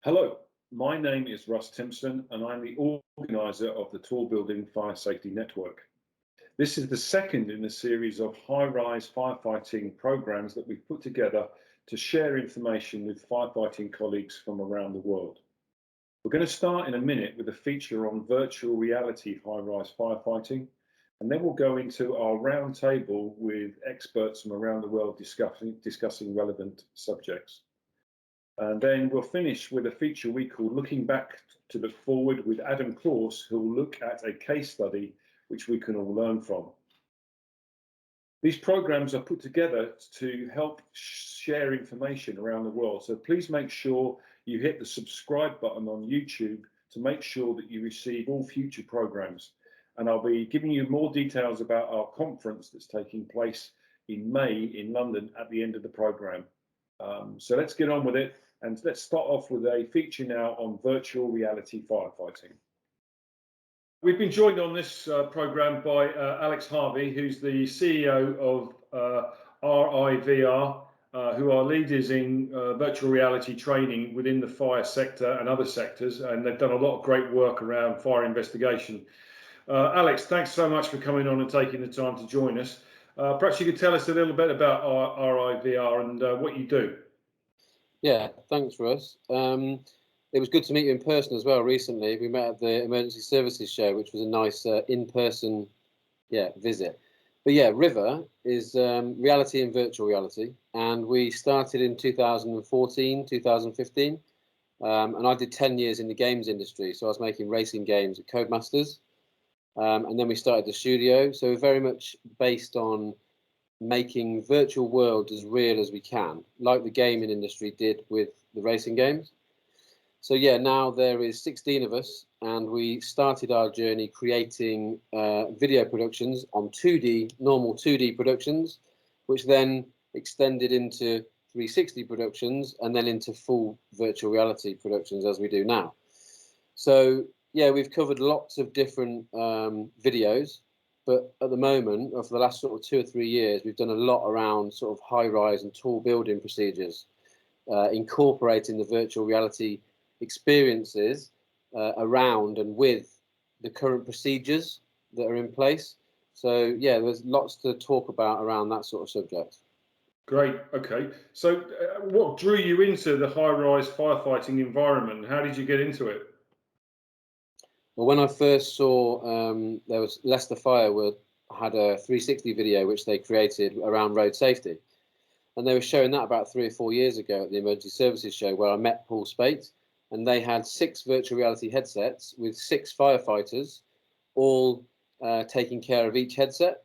Hello, my name is Russ Timpson and I'm the organiser of the Tall Building Fire Safety Network. This is the second in a series of high-rise firefighting programmes that we've put together to share information with firefighting colleagues from around the world. We're going to start in a minute with a feature on virtual reality high-rise firefighting, and then we'll go into our roundtable with experts from around the world discussing relevant subjects. And then we'll finish with a feature we call Looking Back to Look Forward with Adam Claus, who will look at a case study which we can all learn from. These programs are put together to help share information around the world. So please make sure you hit the subscribe button on YouTube to make sure that you receive all future programs. And I'll be giving you more details about our conference that's taking place in May in London at the end of the program. So let's get on with it. And let's start off with a feature now on virtual reality firefighting. We've been joined on this programme by Alex Harvey, who's the CEO of RIVR, who are leaders in virtual reality training within the fire sector and other sectors, and they've done a lot of great work around fire investigation. Alex, thanks so much for coming on and taking the time to join us. Perhaps you could tell us a little bit about RIVR and what you do. Yeah, thanks, Russ. It was good to meet you in person as well recently. We met at the Emergency Services Show, which was a nice in-person visit. But yeah, River is reality and virtual reality. And we started in 2014, 2015. And I did 10 years in the games industry. So I was making racing games at Codemasters. And then we started the studio. So we're very much based on making virtual worlds as real as we can, like the gaming industry did with the racing games. So yeah, now there is 16 of us, and we started our journey creating video productions on normal 2D productions, which then extended into 360 productions and then into full virtual reality productions as we do now. So yeah, we've covered lots of different videos. But at the moment, or for the last sort of 2 or 3 years, we've done a lot around sort of high-rise and tall building procedures, incorporating the virtual reality experiences around and with the current procedures that are in place. So yeah, there's lots to talk about around that sort of subject. Great. Okay. So what drew you into the high-rise firefighting environment? How did you get into it? Well, when I first saw there was Leicester Fire had a 360 video which they created around road safety, and they were showing that about 3 or 4 years ago at the Emergency Services Show, where I met Paul Spate, and they had 6 virtual reality headsets with 6 firefighters, all taking care of each headset.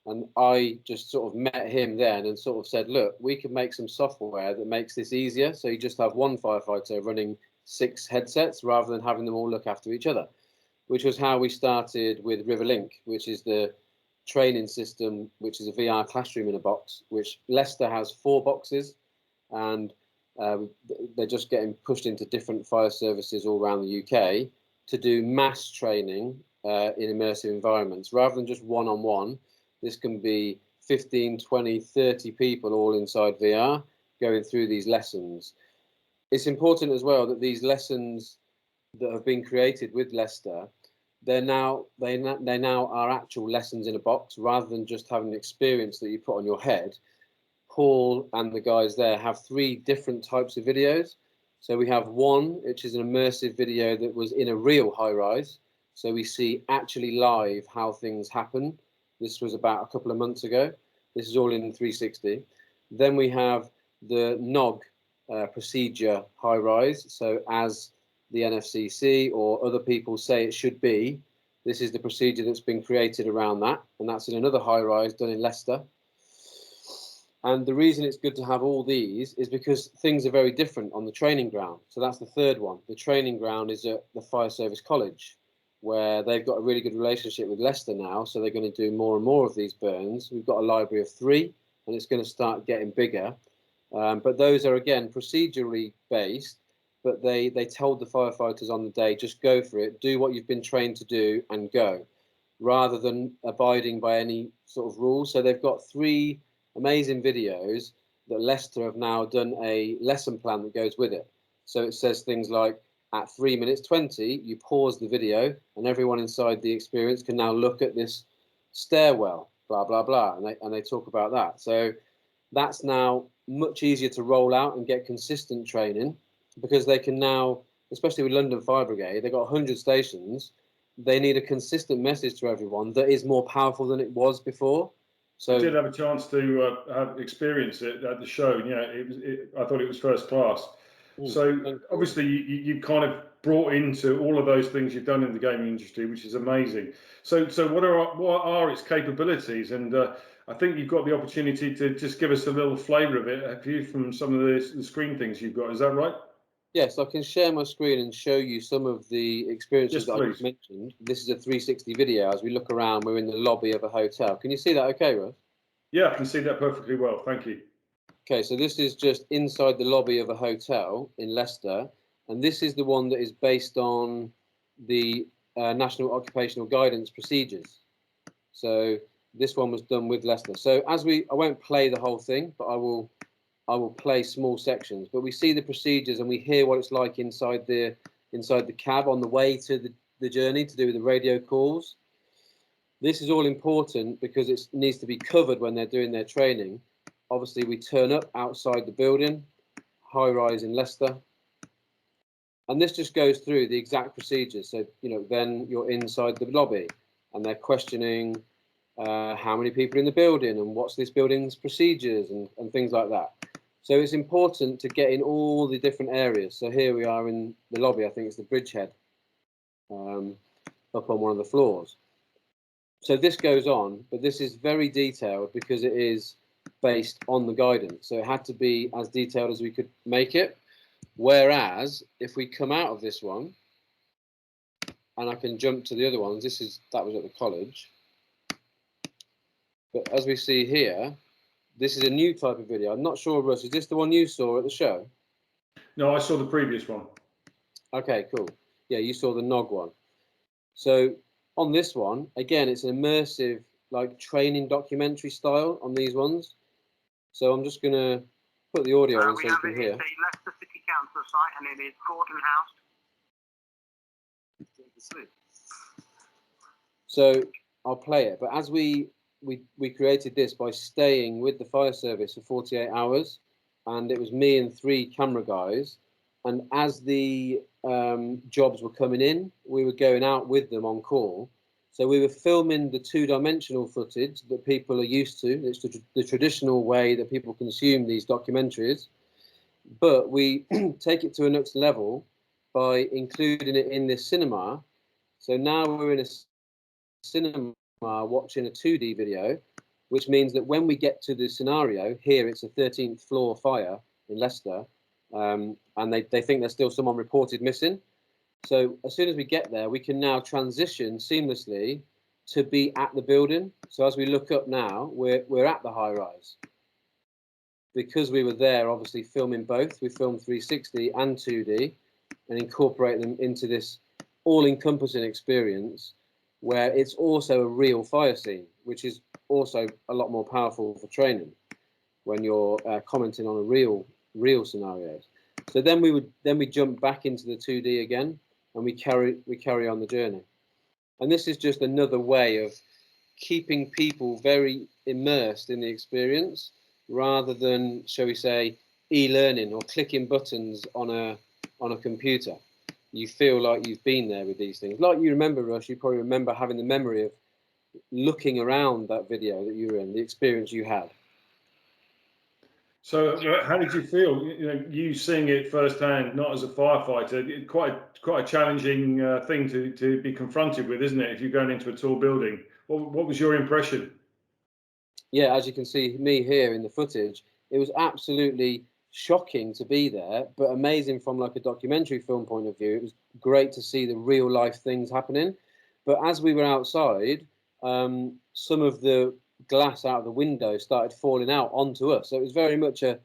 And I just sort of met him then and sort of said, look, we could make some software that makes this easier. So you just have one firefighter running 6 headsets rather than having them all look after each other, which was how we started with Riverlink, which is the training system, which is a VR classroom in a box, which Leicester has 4 boxes, and they're just getting pushed into different fire services all around the UK to do mass training in immersive environments. Rather than just one-on-one, this can be 15, 20, 30 people all inside VR going through these lessons. It's important as well that these lessons that have been created with Leicester, they now are actual lessons in a box rather than just having an experience that you put on your head. Paul and the guys there have 3 different types of videos. So we have one, which is an immersive video that was in a real high rise. So we see actually live how things happen. This was about a couple of months ago. This is all in 360. Then we have the NOG procedure high rise. So as the NFCC or other people say it should be, this is the procedure that's been created around that, and that's in another high rise done in Leicester. And the reason it's good to have all these is because things are very different on the training ground. So that's the third one. The training ground is at the Fire Service College, where they've got a really good relationship with Leicester now, so they're going to do more and more of these burns. We've got a library of 3, and it's going to start getting bigger. But those are, again, procedurally based, but they told the firefighters on the day, just go for it, do what you've been trained to do and go, rather than abiding by any sort of rules. So they've got 3 amazing videos that Leicester have now done a lesson plan that goes with it. So it says things like, at 3 minutes 20, you pause the video and everyone inside the experience can now look at this stairwell, blah, blah, blah. And they talk about that. So that's now much easier to roll out and get consistent training, because they can now, especially with London Fire Brigade, they've got 100 stations. They need a consistent message to everyone that is more powerful than it was before. So I did have a chance to have experience it at the show. Yeah, I thought it was first class. So obviously you kind of brought into all of those things you've done in the gaming industry, which is amazing. So what are its capabilities? And I think you've got the opportunity to just give us a little flavour of it, have you, from some of the screen things you've got. Is that right? Yes, I can share my screen and show you some of the experiences that I just mentioned. This is a 360 video. As we look around, we're in the lobby of a hotel. Can you see that okay, Russ? Yeah, I can see that perfectly well. Thank you. Okay, so this is just inside the lobby of a hotel in Leicester. And this is the one that is based on the National Occupational Guidance Procedures. So this one was done with Leicester. So I won't play the whole thing, but I will play small sections, but we see the procedures and we hear what it's like inside the cab on the way to the journey to do with the radio calls. This is all important because it needs to be covered when they're doing their training. Obviously, we turn up outside the building, high rise in Leicester, and this just goes through the exact procedures. So, then you're inside the lobby and they're questioning how many people are in the building and what's this building's procedures and things like that. So it's important to get in all the different areas. So here we are in the lobby. I think it's the bridgehead up on one of the floors. So this goes on, but this is very detailed because it is based on the guidance. So it had to be as detailed as we could make it. Whereas if we come out of this one, and I can jump to the other ones, that was at the college. But as we see here, this is a new type of video. I'm not sure, Russ, is this the one you saw at the show? No, I saw the previous one. Okay, cool. Yeah, you saw the NOG one. So on this one, again, it's an immersive, like training documentary style on these ones. So I'm just going to put the audio on so you can hear. It's a Leicester City Council site and it is Gordon House. So I'll play it. But as we created this by staying with the fire service for 48 hours, and it was me and 3 camera guys. And as the jobs were coming in, we were going out with them on call. So we were filming the 2-dimensional footage that people are used to. It's the traditional way that people consume these documentaries. But we take it to a next level by including it in this cinema. So now we're in a cinema watching a 2D video, which means that when we get to the scenario, here it's a 13th floor fire in Leicester, and they think there's still someone reported missing. So as soon as we get there, we can now transition seamlessly to be at the building. So as we look up now, we're at the high rise. Because we were there, obviously filming both, we filmed 360 and 2D and incorporate them into this all-encompassing experience where it's also a real fire scene, which is also a lot more powerful for training when you're commenting on a real scenarios. So then we jump back into the 2D again, and we carry on the journey. And this is just another way of keeping people very immersed in the experience, rather than, shall we say, e-learning or clicking buttons on a computer. You feel like you've been there with these things. Like you remember, Russ, you probably remember having the memory of looking around that video that you were in, the experience you had. So how did you feel, you seeing it firsthand, not as a firefighter? Quite a challenging thing to be confronted with, isn't it, if you're going into a tall building? What was your impression? Yeah, as you can see me here in the footage, it was absolutely shocking to be there, but amazing from like a documentary film point of view. It was great to see the real life things happening. But as we were outside, some of the glass out of the window started falling out onto us. So it was very much a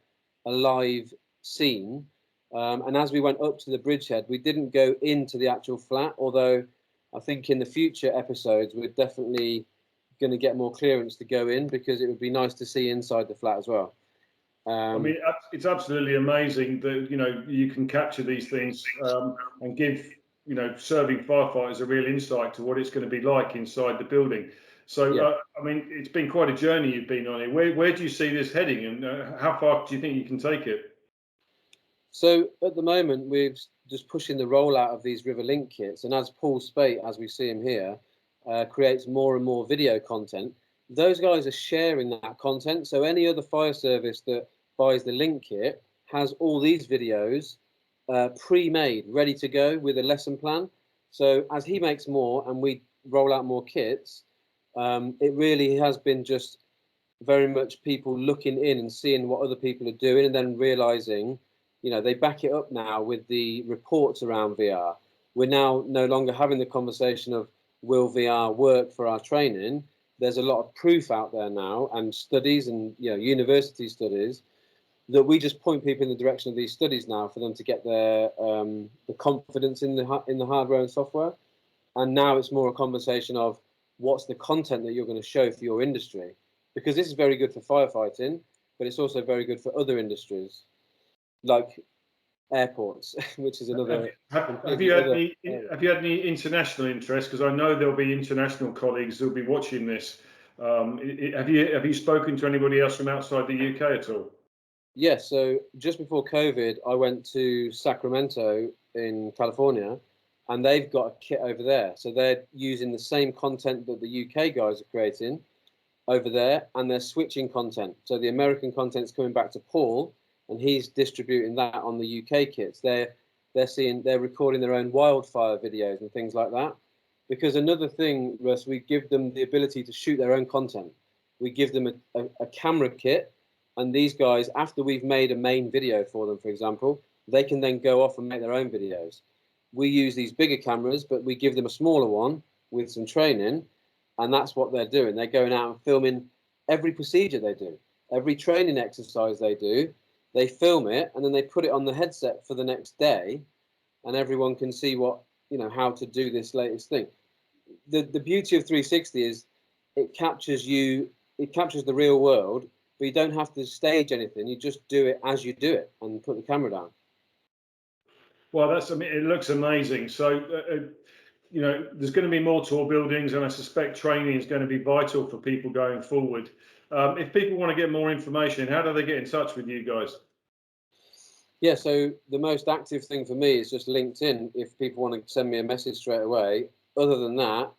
live scene. And as we went up to the bridgehead, we didn't go into the actual flat, although I think in the future episodes, we're definitely going to get more clearance to go in, because it would be nice to see inside the flat as well. I mean, it's absolutely amazing that, you know, you can capture these things and give, you know, serving firefighters a real insight to what it's going to be like inside the building. So, Yeah. I mean, it's been quite a journey you've been on here. Where do you see this heading, and how far do you think you can take it? So at the moment, we're just pushing the rollout of these River Link kits, and as Paul Spate, as we see him here, creates more and more video content, those guys are sharing that content. So any other fire service that buys the Link kit has all these videos pre-made, ready to go with a lesson plan. So as he makes more and we roll out more kits, it really has been just very much people looking in and seeing what other people are doing, and then realizing, you know, they back it up now with the reports around VR. We're now no longer having the conversation of will VR work for our training. There's a lot of proof out there now, and studies and, you know, university studies, that we just point people in the direction of these studies now for them to get their the confidence in the hardware and software. And now it's more a conversation of what's the content that you're going to show for your industry, because this is very good for firefighting, but it's also very good for other industries like airports, which is another. Have you had any international interest? Because I know there'll be international colleagues who'll be watching this. Have you spoken to anybody else from outside the UK at all? Yes. So just before COVID, I went to Sacramento in California, and they've got a kit over there. So they're using the same content that the UK guys are creating over there, and they're switching content. So the American content's coming back to Paul, and he's distributing that on the UK kits. They're recording their own wildfire videos and things like that. Because another thing, Russ, we give them the ability to shoot their own content. We give them a camera kit, and these guys, after we've made a main video for them, for example, they can then go off and make their own videos. We use these bigger cameras, but we give them a smaller one with some training, and that's what they're doing. They're going out and filming every procedure they do, every training exercise they do. They film it, and then they put it on the headset for the next day, and everyone can see what, you know, how to do this latest thing. The beauty of 360 is it captures you, it captures the real world, but you don't have to stage anything. You just do it as you do it and put the camera down. Well, I mean, it looks amazing. So, you know, there's going to be more tour buildings, and I suspect training is going to be vital for people going forward. If people want to get more information, how do they get in touch with you guys? Yeah, so the most active thing for me is just LinkedIn. If people want to send me a message straight away. Other than that,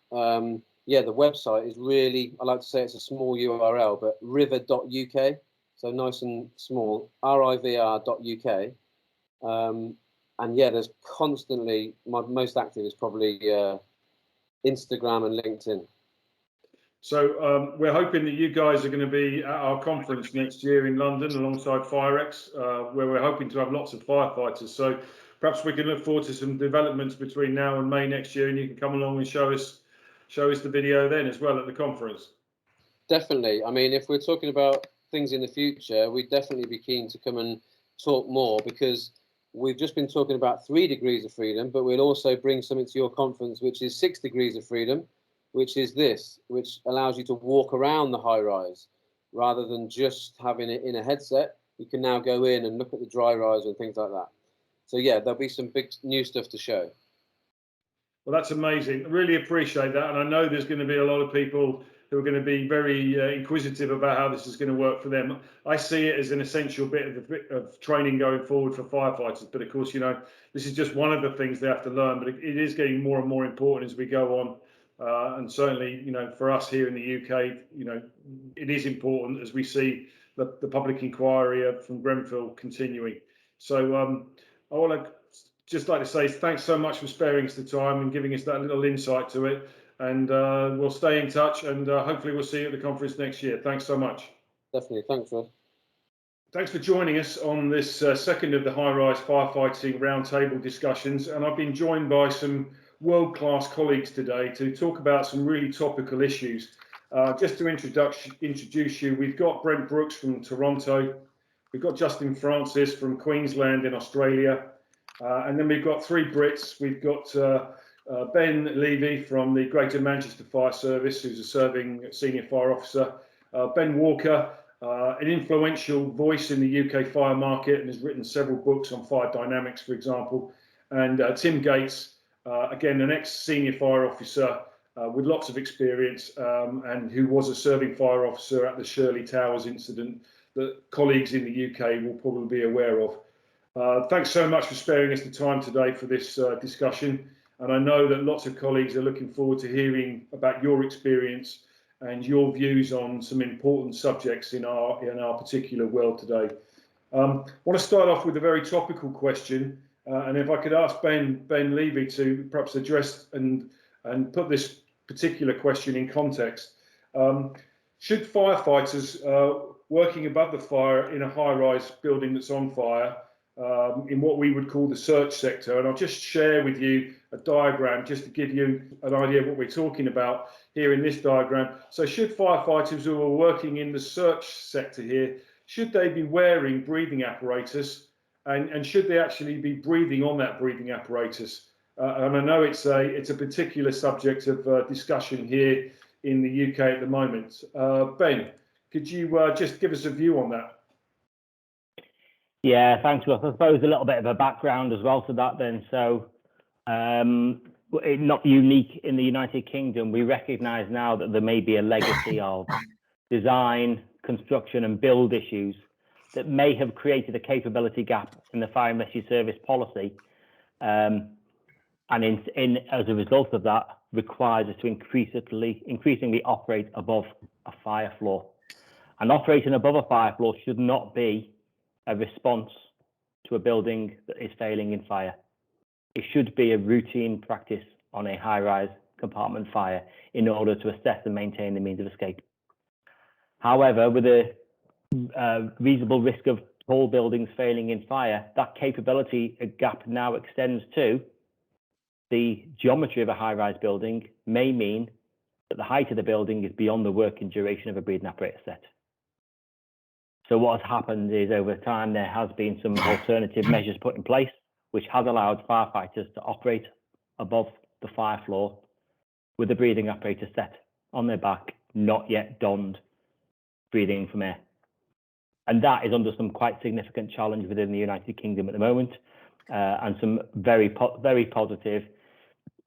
yeah, the website is really, I like to say it's a small URL, but river.uk. So nice and small, rivr.uk. And yeah, there's constantly, my most active is probably Instagram and LinkedIn. So we're hoping that you guys are going to be at our conference next year in London alongside FireX, where we're hoping to have lots of firefighters. So perhaps we can look forward to some developments between now and May next year, and you can come along and show us the video then as well at the conference. Definitely. I mean, if we're talking about things in the future, we'd definitely be keen to come and talk more, because we've just been talking about 3 degrees of freedom, but we'll also bring something to your conference, which is 6 degrees of freedom, which is this, which allows you to walk around the high rise rather than just having it in a headset. You can now go in and look at the dry rise and things like that. So yeah, there'll be some big new stuff to show. Well, that's amazing. I really appreciate that. And I know there's going to be a lot of people who are going to be very inquisitive about how this is going to work for them. I see it as an essential bit of training going forward for firefighters. But of course, you know, this is just one of the things they have to learn. But it is getting more and more important as we go on. And certainly, you know, for us here in the UK, you know, it is important as we see the public inquiry from Grenfell continuing. So I want to just like to say thanks so much for sparing us the time and giving us that little insight to it. And we'll stay in touch, and hopefully we'll see you at the conference next year. Thanks so much. Definitely. Thanks, Rod. Thanks for joining us on this second of the high-rise firefighting roundtable discussions. And I've been joined by some world-class colleagues today to talk about some really topical issues. Just to introduce you, we've got Brent Brooks from Toronto. We've got Justin Francis from Queensland in Australia. And then we've got 3 Brits. We've got Ben Levy from the Greater Manchester Fire Service, who's a serving senior fire officer. Ben Walker an influential voice in the UK fire market and has written several books on fire dynamics, for example. And Tim Gates, again, an ex-senior fire officer with lots of experience and who was a serving fire officer at the Shirley Towers incident that colleagues in the UK will probably be aware of. Thanks so much for sparing us the time today for this discussion. And I know that lots of colleagues are looking forward to hearing about your experience and your views on some important subjects in our particular world today. I want to start off with a very topical question, and if I could ask Ben Levy to perhaps address and put this particular question in context. Should firefighters working above the fire in a high-rise building that's on fire, in what we would call the search sector, and I'll just share with you a diagram just to give you an idea of what we're talking about here in this diagram. So should firefighters who are working in the search sector here, should they be wearing breathing apparatus, and should they actually be breathing on that breathing apparatus? And I know it's a particular subject of discussion here in the UK at the moment. Ben, could you just give us a view on that? Yeah, thanks, Russ. I suppose a little bit of a background as well to that then. So not unique in the United Kingdom. We recognise now that there may be a legacy of design, construction and build issues that may have created a capability gap in the fire and rescue service policy. And as a result of that, requires us to increasingly operate above a fire floor. And operating above a fire floor should not be a response to a building that is failing in fire. It should be a routine practice on a high-rise compartment fire in order to assess and maintain the means of escape. However, with a reasonable risk of tall buildings failing in fire, that capability gap now extends to the geometry of a high-rise building may mean that the height of the building is beyond the working duration of a breathing apparatus set. So what has happened is over time there has been some alternative measures put in place, which has allowed firefighters to operate above the fire floor with a breathing apparatus set on their back, not yet donned, breathing from air. And that is under some quite significant challenge within the United Kingdom at the moment, and some very positive,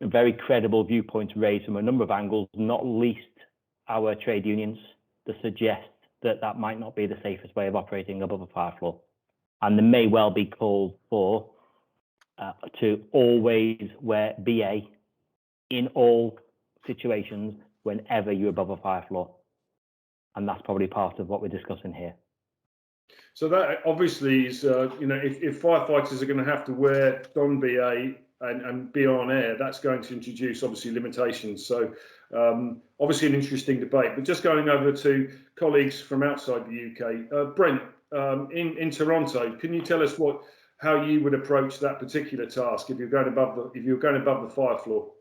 very credible viewpoints raised from a number of angles, not least our trade unions, that suggest that that might not be the safest way of operating above a fire floor. And there may well be calls for to always wear BA in all situations whenever you're above a fire floor. And that's probably part of what we're discussing here. So that obviously is, if firefighters are going to have to wear don BA and be on air, that's going to introduce obviously limitations. So obviously an interesting debate. But just going over to colleagues from outside the UK, Brent, in Toronto, can you tell us how you would approach that particular task if you're going above the fire floor?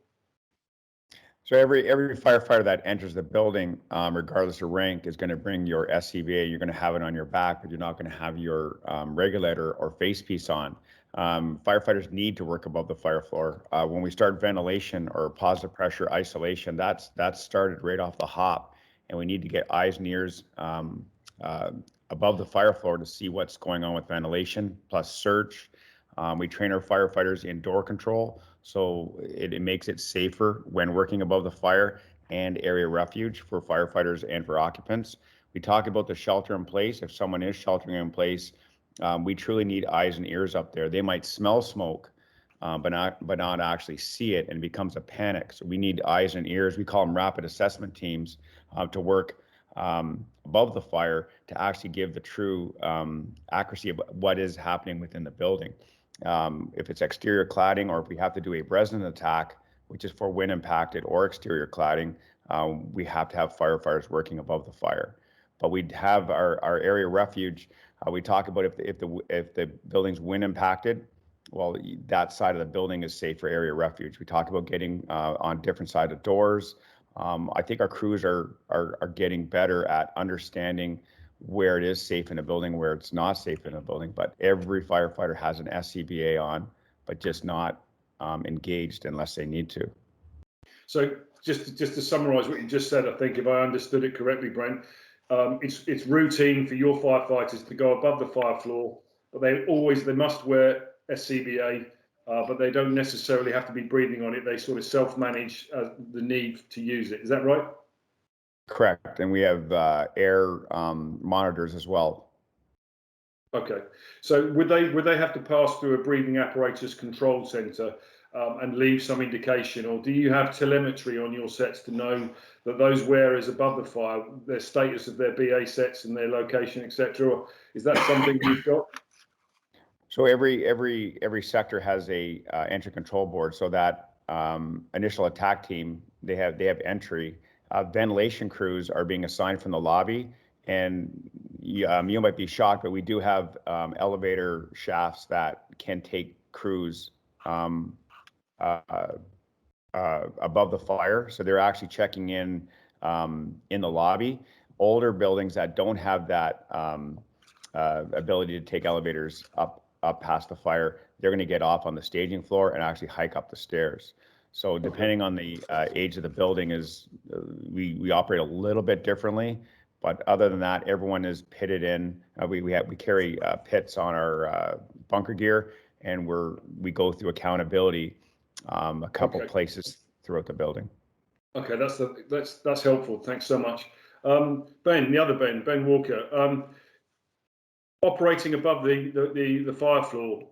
So every firefighter that enters the building, regardless of rank, is going to bring your SCBA. You're going to have it on your back, but you're not going to have your regulator or face piece on. Firefighters need to work above the fire floor. When we start ventilation or positive pressure isolation, that's started right off the hop, and we need to get eyes and ears above the fire floor to see what's going on with ventilation plus search. We train our firefighters in door control, so it makes it safer when working above the fire, and area refuge for firefighters and for occupants. We talk about the shelter in place. If someone is sheltering in place, we truly need eyes and ears up there. They might smell smoke, but not actually see it, and it becomes a panic. So we need eyes and ears. We call them rapid assessment teams to work above the fire to actually give the true accuracy of what is happening within the building. If it's exterior cladding, or if we have to do a Bresnan attack, which is for wind impacted or exterior cladding, we have to have firefighters working above the fire. But we have our area refuge. We talk about if the building's wind impacted, well, that side of the building is safe for area refuge. We talk about getting on different side of doors. I think our crews are getting better at understanding where it is safe in a building, where it's not safe in a building. But every firefighter has an SCBA on, but just not engaged unless they need to. So just to summarise what you just said, I think if I understood it correctly, Brent, it's routine for your firefighters to go above the fire floor, but they must wear SCBA, but they don't necessarily have to be breathing on it. They sort of self-manage the need to use it. Is that right? Correct. And we have air monitors as well. Okay. So would they have to pass through a breathing apparatus control center and leave some indication, or do you have telemetry on your sets to know that those wearers above the fire, their status of their BA sets and their location, etc.? Is that something you've got? So every sector has a entry control board, so that initial attack team, they have entry. Ventilation crews are being assigned from the lobby, and you might be shocked, but we do have elevator shafts that can take crews above the fire. So they're actually checking in the lobby. Older buildings that don't have that ability to take elevators up past the fire, they're going to get off on the staging floor and actually hike up the stairs. So depending on the age of the building, we operate a little bit differently. But other than that, everyone is pitted in. We carry pits on our bunker gear, and we go through accountability a couple places throughout the building. Okay, that's helpful. Thanks so much, Ben. The other Ben Walker, operating above the fire floor.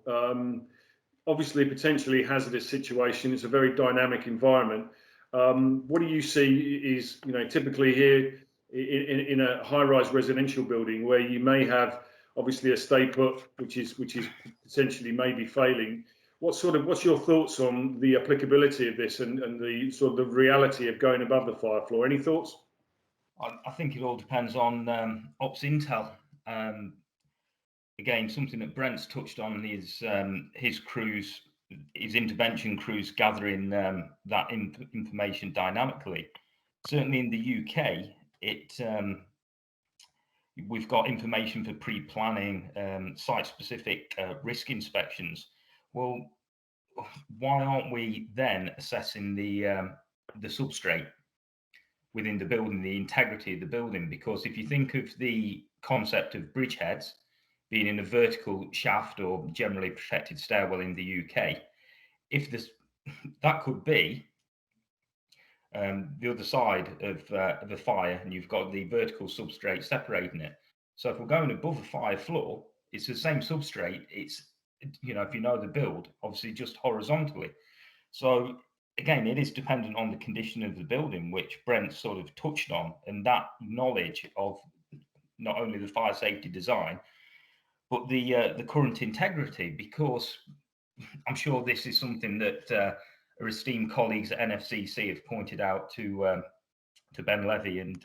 Obviously, potentially hazardous situation. It's a very dynamic environment. What do you see is, typically here in a high-rise residential building where you may have obviously a stay put, which is potentially maybe failing. What's your thoughts on the applicability of this and the sort of the reality of going above the fire floor? Any thoughts? I think it all depends on ops intel. Again, something that Brent's touched on is his crews, his intervention crews gathering that information dynamically. Certainly in the UK, we've got information for pre-planning, site-specific risk inspections. Well, why aren't we then assessing the substrate within the building, the integrity of the building? Because if you think of the concept of bridgeheads being in a vertical shaft or generally protected stairwell in the UK, if that could be the other side of the fire, and you've got the vertical substrate separating it. So if we're going above a fire floor, it's the same substrate. It's, if you know the build, obviously just horizontally. So again, it is dependent on the condition of the building, which Brent sort of touched on, and that knowledge of not only the fire safety design, but the current integrity, because I'm sure this is something that our esteemed colleagues at NFCC have pointed out to Ben Levy and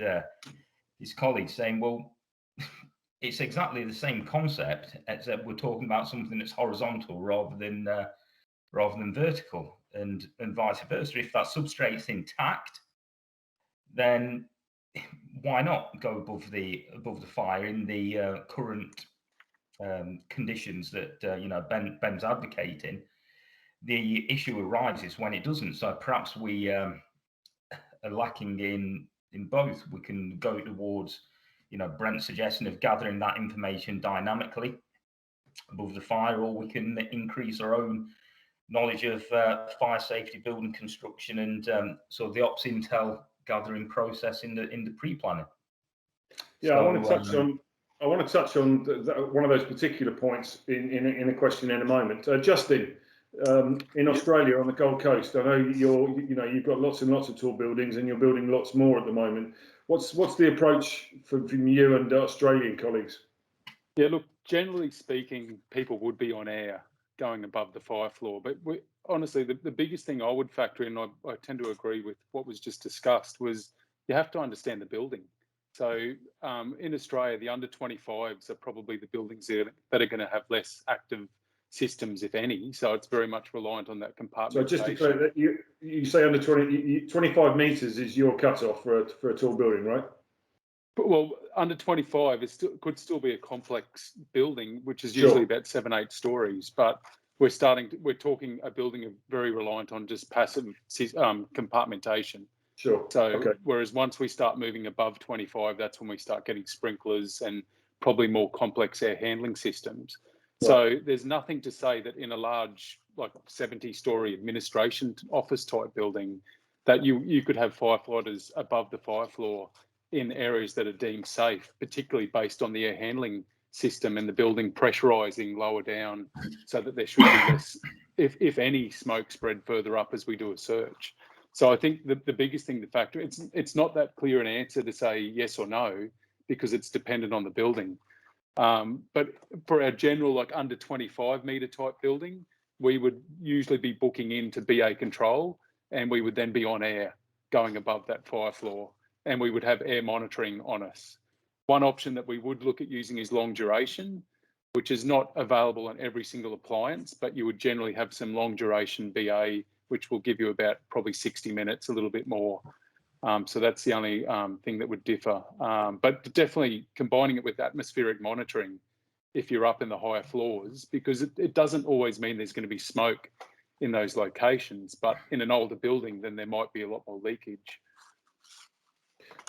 his colleagues, saying, well, it's exactly the same concept, except we're talking about something that's horizontal rather than vertical, and vice versa. If that substrate's intact, then why not go above the fire in the current conditions that Ben's advocating? The issue arises when it doesn't. So perhaps we are lacking in both. We can go towards Brent's suggestion of gathering that information dynamically above the fire, or we can increase our own knowledge of fire safety, building construction, and so the ops intel gathering process in the pre-planning. Yeah, so, I want to touch on one of those particular points in a question in a moment. Justin, in Australia on the Gold Coast, I know you've got lots and lots of tall buildings, and you're building lots more at the moment. What's the approach from you and Australian colleagues? Yeah, look, generally speaking, people would be on air going above the fire floor, but honestly, the biggest thing I would factor in, I tend to agree with what was just discussed, was you have to understand the building. So in Australia, the under 25s are probably the buildings that are going to have less active systems, if any. So it's very much reliant on that compartmentation. So just to clear, that you say under 25 metres is your cutoff for a tall building, right? Well, under 25 could still be a complex building, which is usually about 7-8 stories. But we're talking a building very reliant on just passive compartmentation. Sure. So Okay. whereas once we start moving above 25, that's when we start getting sprinklers and probably more complex air handling systems. Right. So there's nothing to say that in a large, like 70-story administration office type building, that you could have firefighters above the fire floor in areas that are deemed safe, particularly based on the air handling system and the building pressurizing lower down, so that there should be less, if any, smoke spread further up as we do a search. So I think the biggest thing to factor, it's not that clear an answer to say yes or no, because it's dependent on the building. But for our general, like under 25 metre type building, we would usually be booking into BA control, and we would then be on air going above that fire floor, and we would have air monitoring on us. One option that we would look at using is long duration, which is not available on every single appliance, but you would generally have some long duration BA, which will give you about probably 60 minutes, a little bit more. So that's the only thing that would differ. But definitely combining it with atmospheric monitoring if you're up in the higher floors, because it doesn't always mean there's going to be smoke in those locations, but in an older building, then there might be a lot more leakage.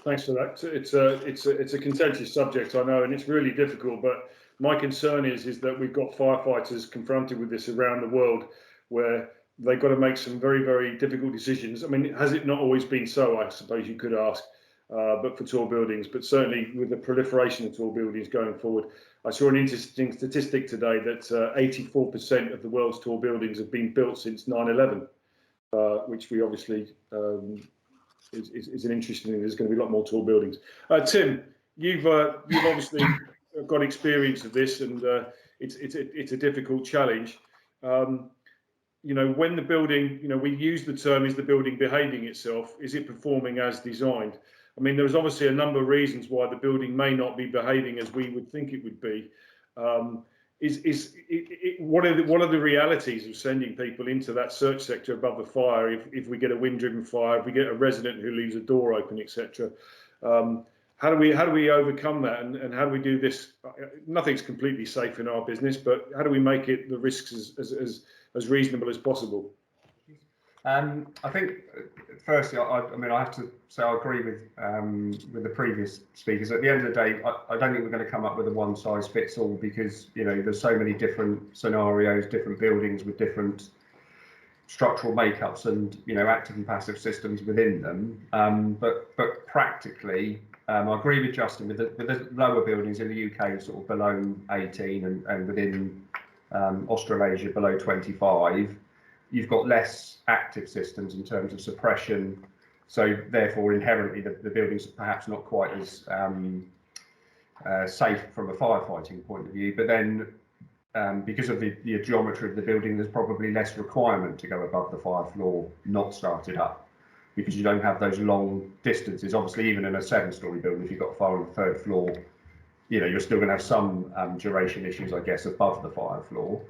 Thanks for that. It's a contentious subject, I know, and it's really difficult. But my concern is that we've got firefighters confronted with this around the world, where they've got to make some very, very difficult decisions. I mean, has it not always been so? I suppose you could ask, but for tall buildings, but certainly with the proliferation of tall buildings going forward. I saw an interesting statistic today that 84% of the world's tall buildings have been built since 9/11, which we obviously is an interesting thing. There's going to be a lot more tall buildings. Tim, you've obviously got experience of this, and it's a difficult challenge. You know, when the building, you know, we use the term, is the building behaving itself? Is it performing as designed? I mean, there's obviously a number of reasons why the building may not be behaving as we would think it would be. What are the realities of sending people into that search sector above the fire if we get a wind-driven fire, if we get a resident who leaves a door open, etc.? How do we overcome that, and how do we do this? Nothing's completely safe in our business, but how do we make it the risks as reasonable as possible? I think, firstly, I mean, I have to say I agree with the previous speakers. At the end of the day, I don't think we're going to come up with a one-size-fits-all, because, you know, there's so many different scenarios, different buildings with different structural makeups and, you know, active and passive systems within them. But practically, I agree with Justin with the lower buildings in the UK, sort of below 18, and within Australasia below 25. You've got less active systems in terms of suppression, so therefore inherently the buildings are perhaps not quite as safe from a firefighting point of view. But then because of the geometry of the building, there's probably less requirement to go above the fire floor not started up, because you don't have those long distances. Obviously, even in a 7-story building, if you've got a fire on the 3rd floor, you know, you're still going to have some duration issues, I guess, above the fire floor.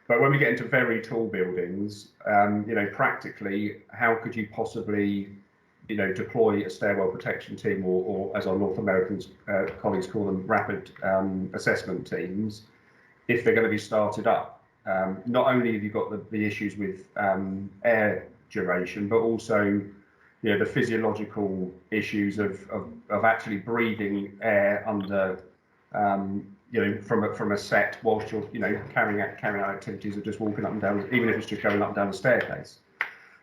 But when we get into very tall buildings, you know, practically, how could you possibly, you know, deploy a stairwell protection team, or as our North American colleagues call them, rapid assessment teams, if they're going to be started up? Not only have you got the issues with air duration, but also, you know, the physiological issues of actually breathing air under, you know, from a set whilst you're, you know, carrying out activities of just walking up and down, even if it's just going up and down the staircase.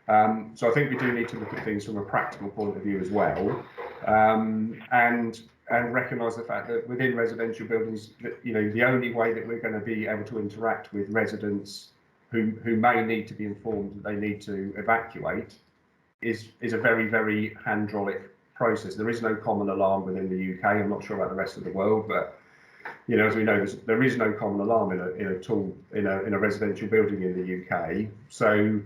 So I think we do need to look at things from a practical point of view as well, and recognise the fact that within residential buildings, that, you know, the only way that we're going to be able to interact with residents who may need to be informed that they need to evacuate is a very, very hydraulic process. There is no common alarm within the UK. I'm not sure about the rest of the world, but, you know, as we know, there is no common alarm in a residential building in the UK. So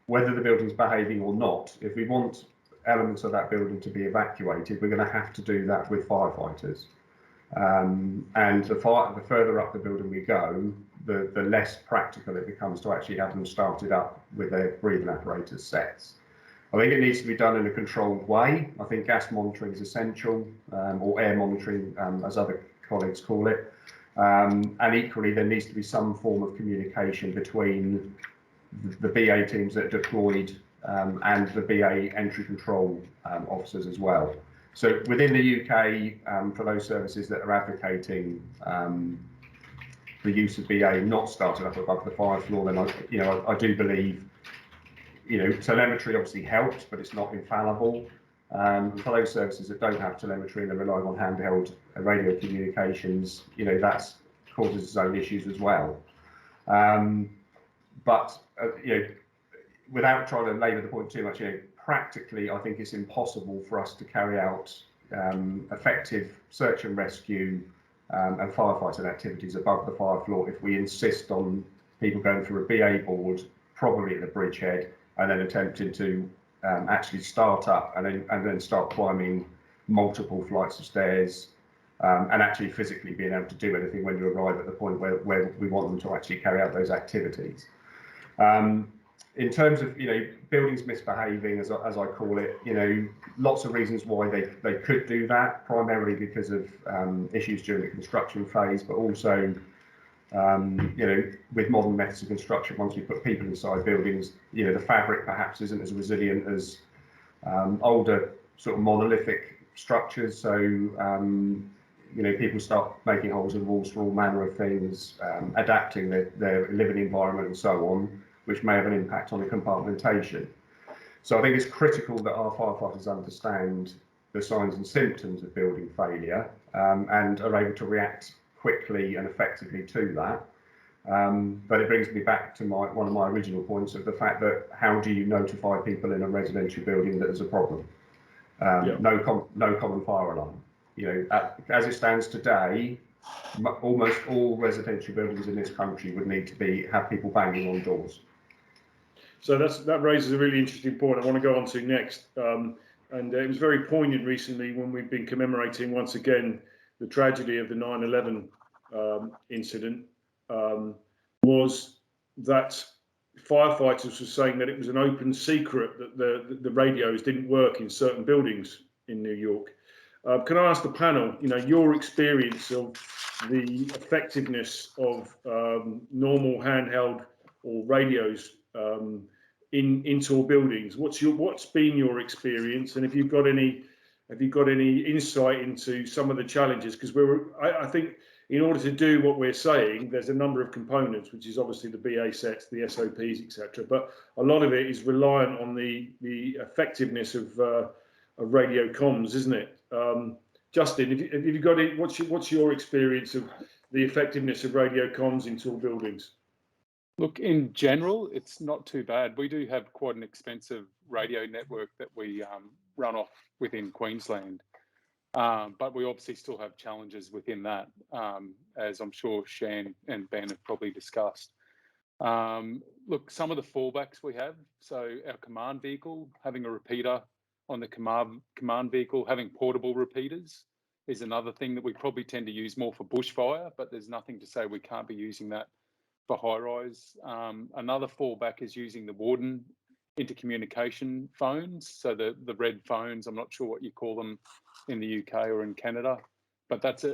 whether the building's behaving or not, if we want elements of that building to be evacuated, we're going to have to do that with firefighters. And the further up the building we go, the less practical it becomes to actually have them started up with their breathing apparatus sets. I think it needs to be done in a controlled way. I think gas monitoring is essential, or air monitoring, as other colleagues call it. And equally, there needs to be some form of communication between the BA teams that are deployed and the BA entry control officers as well. So within the UK, for those services that are advocating the use of BA not started up above the fire floor, then I do believe, telemetry obviously helps, but it's not infallible. For those services that don't have telemetry and they're relying on handheld radio communications, that causes its own issues as well. But without trying to labour the point too much, practically, I think it's impossible for us to carry out effective search and rescue and firefighting activities above the fire floor if we insist on people going through a BA board, probably at the bridgehead, and then attempting to actually start up and then start climbing multiple flights of stairs, and actually physically being able to do anything when you arrive at the point where we want them to actually carry out those activities. In terms of buildings misbehaving, as I call it, lots of reasons why they could do that, primarily because of issues during the construction phase, but also with modern methods of construction, once we put people inside buildings, the fabric perhaps isn't as resilient as older sort of monolithic structures. So people start making holes in walls for all manner of things, adapting their living environment and so on, which may have an impact on the compartmentation. So I think it's critical that our firefighters understand the signs and symptoms of building failure and are able to react quickly and effectively to that. But it brings me back to one of my original points of the fact that how do you notify people in a residential building that there's a problem? No common fire alarm. As it stands today, almost all residential buildings in this country would need to have people banging on doors. So that raises a really interesting point I want to go on to next. And it was very poignant recently when we've been commemorating once again the tragedy of the 9/11 incident, was that firefighters were saying that it was an open secret that the radios didn't work in certain buildings in New York. Can I ask the panel, your experience of the effectiveness of normal handheld or radios in tall buildings? What's been your experience, and have you got any insight into some of the challenges? Because I think in order to do what we're saying, there's a number of components, which is obviously the BA sets, the SOPs, etc. But a lot of it is reliant on the effectiveness of radio comms, isn't it? Justin, have you got it? What's your experience of the effectiveness of radio comms in tall buildings? Look, in general, it's not too bad. We do have quite an expensive radio network that we run off within Queensland, but we obviously still have challenges within that, as I'm sure Shan and Ben have probably discussed. Look, some of the fallbacks we have, so our command vehicle, having a repeater on the command vehicle, having portable repeaters is another thing that we probably tend to use more for bushfire, but there's nothing to say we can't be using that for high-rise. Another fallback is using the Warden intercommunication phones, so the red phones. I'm not sure what you call them in the UK or in Canada, but that's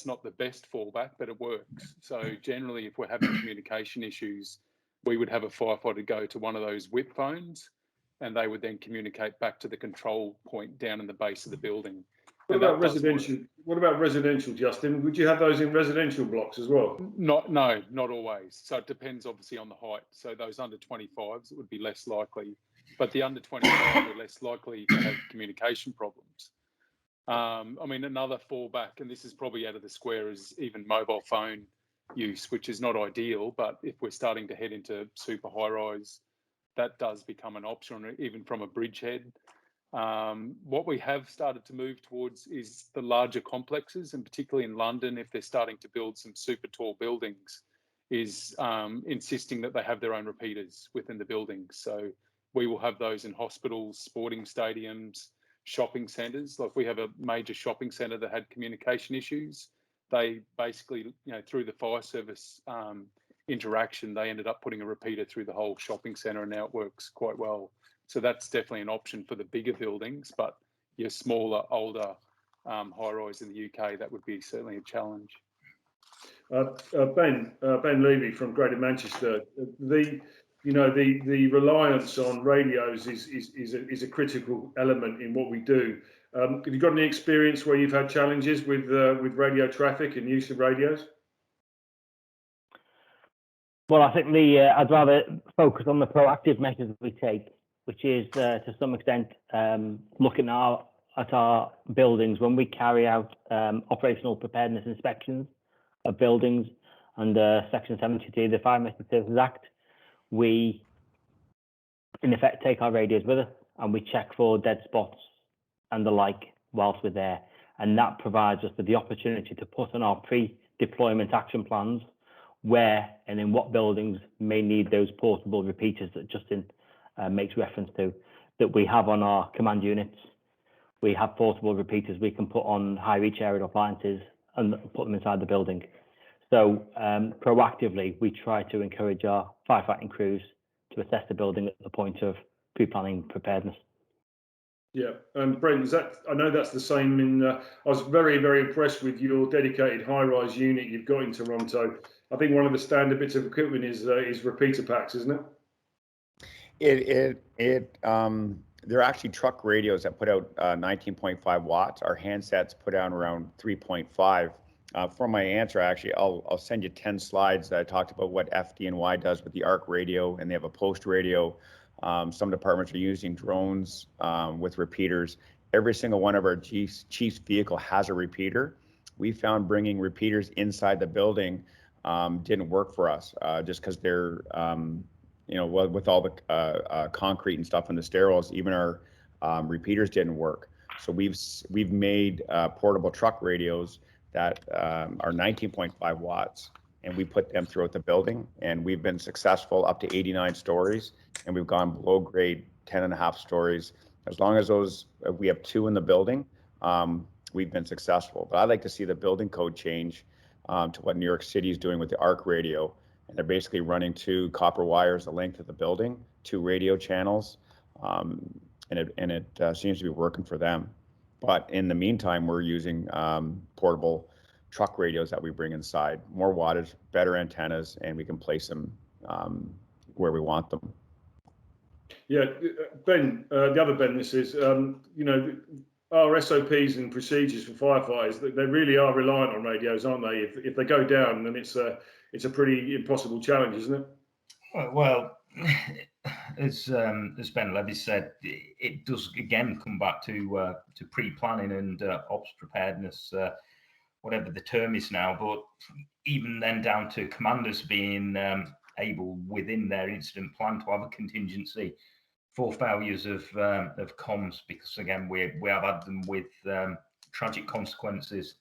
not the best fallback, but it works. So generally, if we're having communication issues, we would have a firefighter go to one of those whip phones, and they would then communicate back to the control point down in the base of the building. What about residential? What about residential, Justin? Would you have those in residential blocks as well? No, not always. So it depends obviously on the height. So those under 25s, it would be less likely, but the under 25 are less likely to have communication problems. Another fallback, and this is probably out of the square, is even mobile phone use, which is not ideal, but if we're starting to head into super high rise, that does become an option, even from a bridgehead. What we have started to move towards is the larger complexes, and particularly in London, if they're starting to build some super tall buildings, is insisting that they have their own repeaters within the buildings. So we will have those in hospitals, sporting stadiums, shopping centres. Like we have a major shopping centre that had communication issues. They basically, through the fire service interaction, they ended up putting a repeater through the whole shopping centre, and now it works quite well. So that's definitely an option for the bigger buildings, but your smaller, older high-rise in the UK, that would be certainly a challenge. Ben Levy from Greater Manchester. the reliance on radios is a critical element in what we do. Have you got any experience where you've had challenges with radio traffic and use of radios? Well, I think I'd rather focus on the proactive measures we take, which is to some extent looking at our buildings when we carry out operational preparedness inspections of buildings under Section 72 of the Fire Emergency Services Act. We, in effect, take our radios with us and we check for dead spots and the like whilst we're there. And that provides us with the opportunity to put on our pre-deployment action plans where and in what buildings may need those portable repeaters that Justin makes reference to, that we have on our command units. We have portable repeaters we can put on high reach aerial appliances and put them inside the building. So proactively, we try to encourage our firefighting crews to assess the building at the point of pre-planning preparedness. Yeah, and Brent, I know that's the same in. I was very, very impressed with your dedicated high-rise unit you've got in Toronto. I think one of the standard bits of equipment is repeater packs, isn't it? They're actually truck radios that put out 19.5 watts. Our handsets put out around 3.5. For my answer, actually, I'll send you 10 slides that I talked about what FD&Y does with the ARC radio, and they have a post radio. Some departments are using drones with repeaters. Every single one of our chief's vehicle has a repeater. We found bringing repeaters inside the building didn't work for us just because they're, with all the concrete and stuff in the stairwells, even our repeaters didn't work. So we've made portable truck radios that are 19.5 watts, and we put them throughout the building, and we've been successful up to 89 stories, and we've gone below grade 10.5 stories. As long as we have 2 in the building, we've been successful. But I'd like to see the building code change to what New York City is doing with the ARC radio, and they're basically running 2 copper wires the length of the building, 2 radio channels, and it seems to be working for them. But in the meantime, we're using portable truck radios that we bring inside, more wattage, better antennas, and we can place them where we want them. Yeah, Ben, the other Ben, this is, our SOPs and procedures for firefighters, they really are reliant on radios, aren't they? If they go down, then it's a pretty impossible challenge, isn't it? Well, as Ben Levy said, it does again come back to pre-planning and ops preparedness, whatever the term is now. But even then, down to commanders being able within their incident plan to have a contingency for failures of comms, because again we have had them with tragic consequences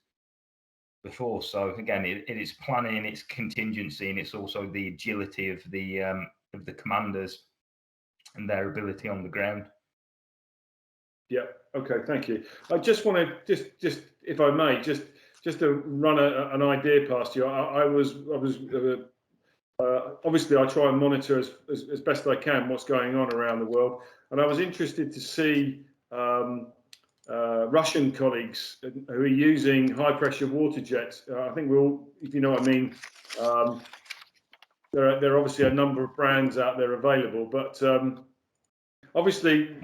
before. So again, it is planning, it's contingency, and it's also the agility of the commanders and their ability on the ground. Yeah. Okay. Thank you. I just want to just if I may just to run an idea past you. I was obviously I try and monitor as best I can what's going on around the world, and I was interested to see Russian colleagues who are using high pressure water jets. I think we're all, if you know what I mean. There are obviously a number of brands out there available, but obviously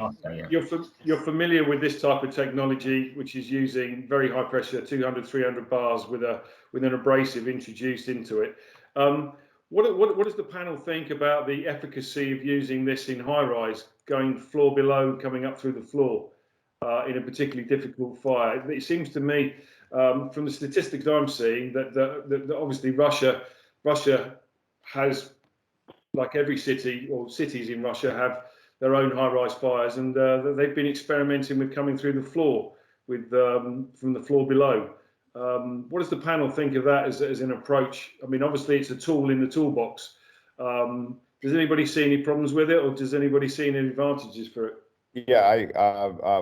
you're familiar with this type of technology, which is using very high pressure, 200, 300 bars with an abrasive introduced into it. What does the panel think about the efficacy of using this in high rise, going floor below, coming up through the floor in a particularly difficult fire? It seems to me, from the statistics I'm seeing, that obviously Russia has, like every city or cities in Russia, have their own high-rise fires, and they've been experimenting with coming through the floor with from the floor below. What does the panel think of that as an approach? I mean, obviously it's a tool in the toolbox. Does anybody see any problems with it, or does anybody see any advantages for it? Yeah,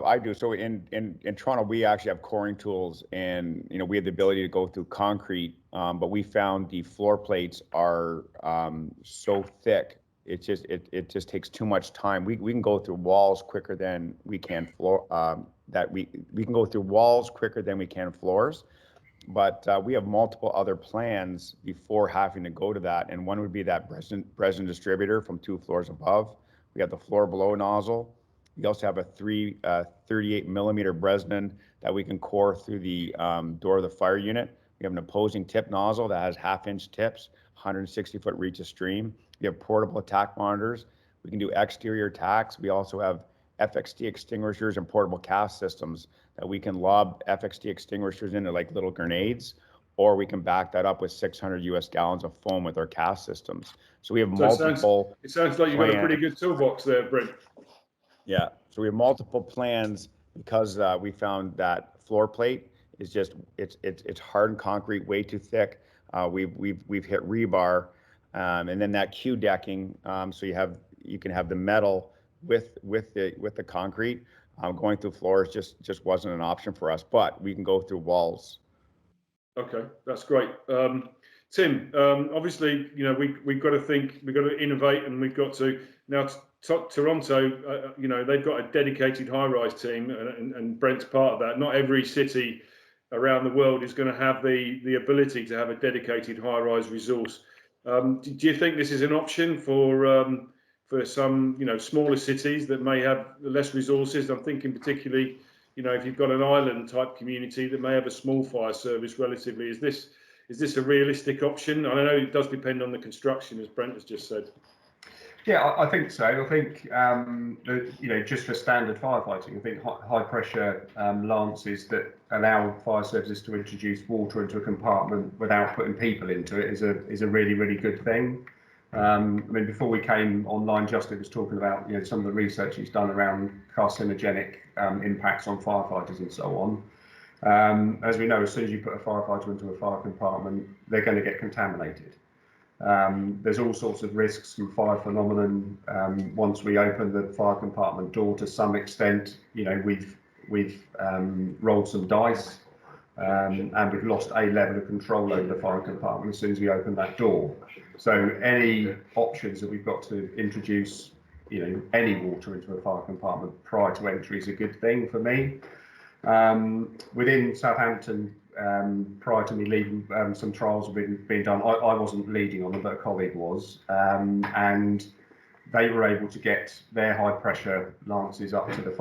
I do. So in Toronto, we actually have coring tools, and we have the ability to go through concrete, but we found the floor plates are so thick. It just takes too much time. We can go through walls quicker than we can floor. We can go through walls quicker than we can floors. but we have multiple other plans before having to go to that. And one would be that Breslin distributor from 2 floors above. We have the floor below nozzle. We also have a 38 millimeter Breslin that we can core through the door of the fire unit. We have an opposing tip nozzle that has 1/2-inch tips, 160-foot reach of stream. We have portable attack monitors. We can do exterior attacks. We also have FXT extinguishers and portable cast systems that we can lob FXT extinguishers into like little grenades, or we can back that up with 600 US gallons of foam with our cast systems. So we have multiple. It sounds like you've got a pretty good toolbox there, Brent. Yeah, so we have multiple plans because we found that floor plate is just it's hardened concrete, way too thick. We've hit rebar, and then that Q decking. So you can have the metal with the concrete going through floors just wasn't an option for us, but we can go through walls. Okay, that's great. Tim, obviously, you know, we've got to think, we've got to innovate, and we've got to now. Toronto, you know, they've got a dedicated high-rise team, and Brent's part of that. Not every city around the world is going to have the ability to have a dedicated high-rise resource. Do you think this is an option for some, you know, smaller cities that may have less resources? I'm thinking particularly, you know, if you've got an island type community that may have a small fire service relatively, is this a realistic option? I know it does depend on the construction, as Brent has just said. Yeah, I think so. I think, you know, just for standard firefighting, I think high pressure lances that allow fire services to introduce water into a compartment without putting people into it is a really, really good thing. I mean, before we came online, Justin was talking about, you know, some of the research he's done around carcinogenic impacts on firefighters and so on. As we know, as soon as you put a firefighter into a fire compartment, they're going to get contaminated. There's all sorts of risks from fire phenomenon. Once we open the fire compartment door, to some extent, you know, we've rolled some dice, and we've lost a level of control over the fire compartment as soon as we open that door. So any options that we've got to introduce, you know, any water into a fire compartment prior to entry is a good thing for me. Within Southampton, prior to me leaving, some trials have been done. I wasn't leading on them, but a colleague was, and they were able to get their high pressure lances up to the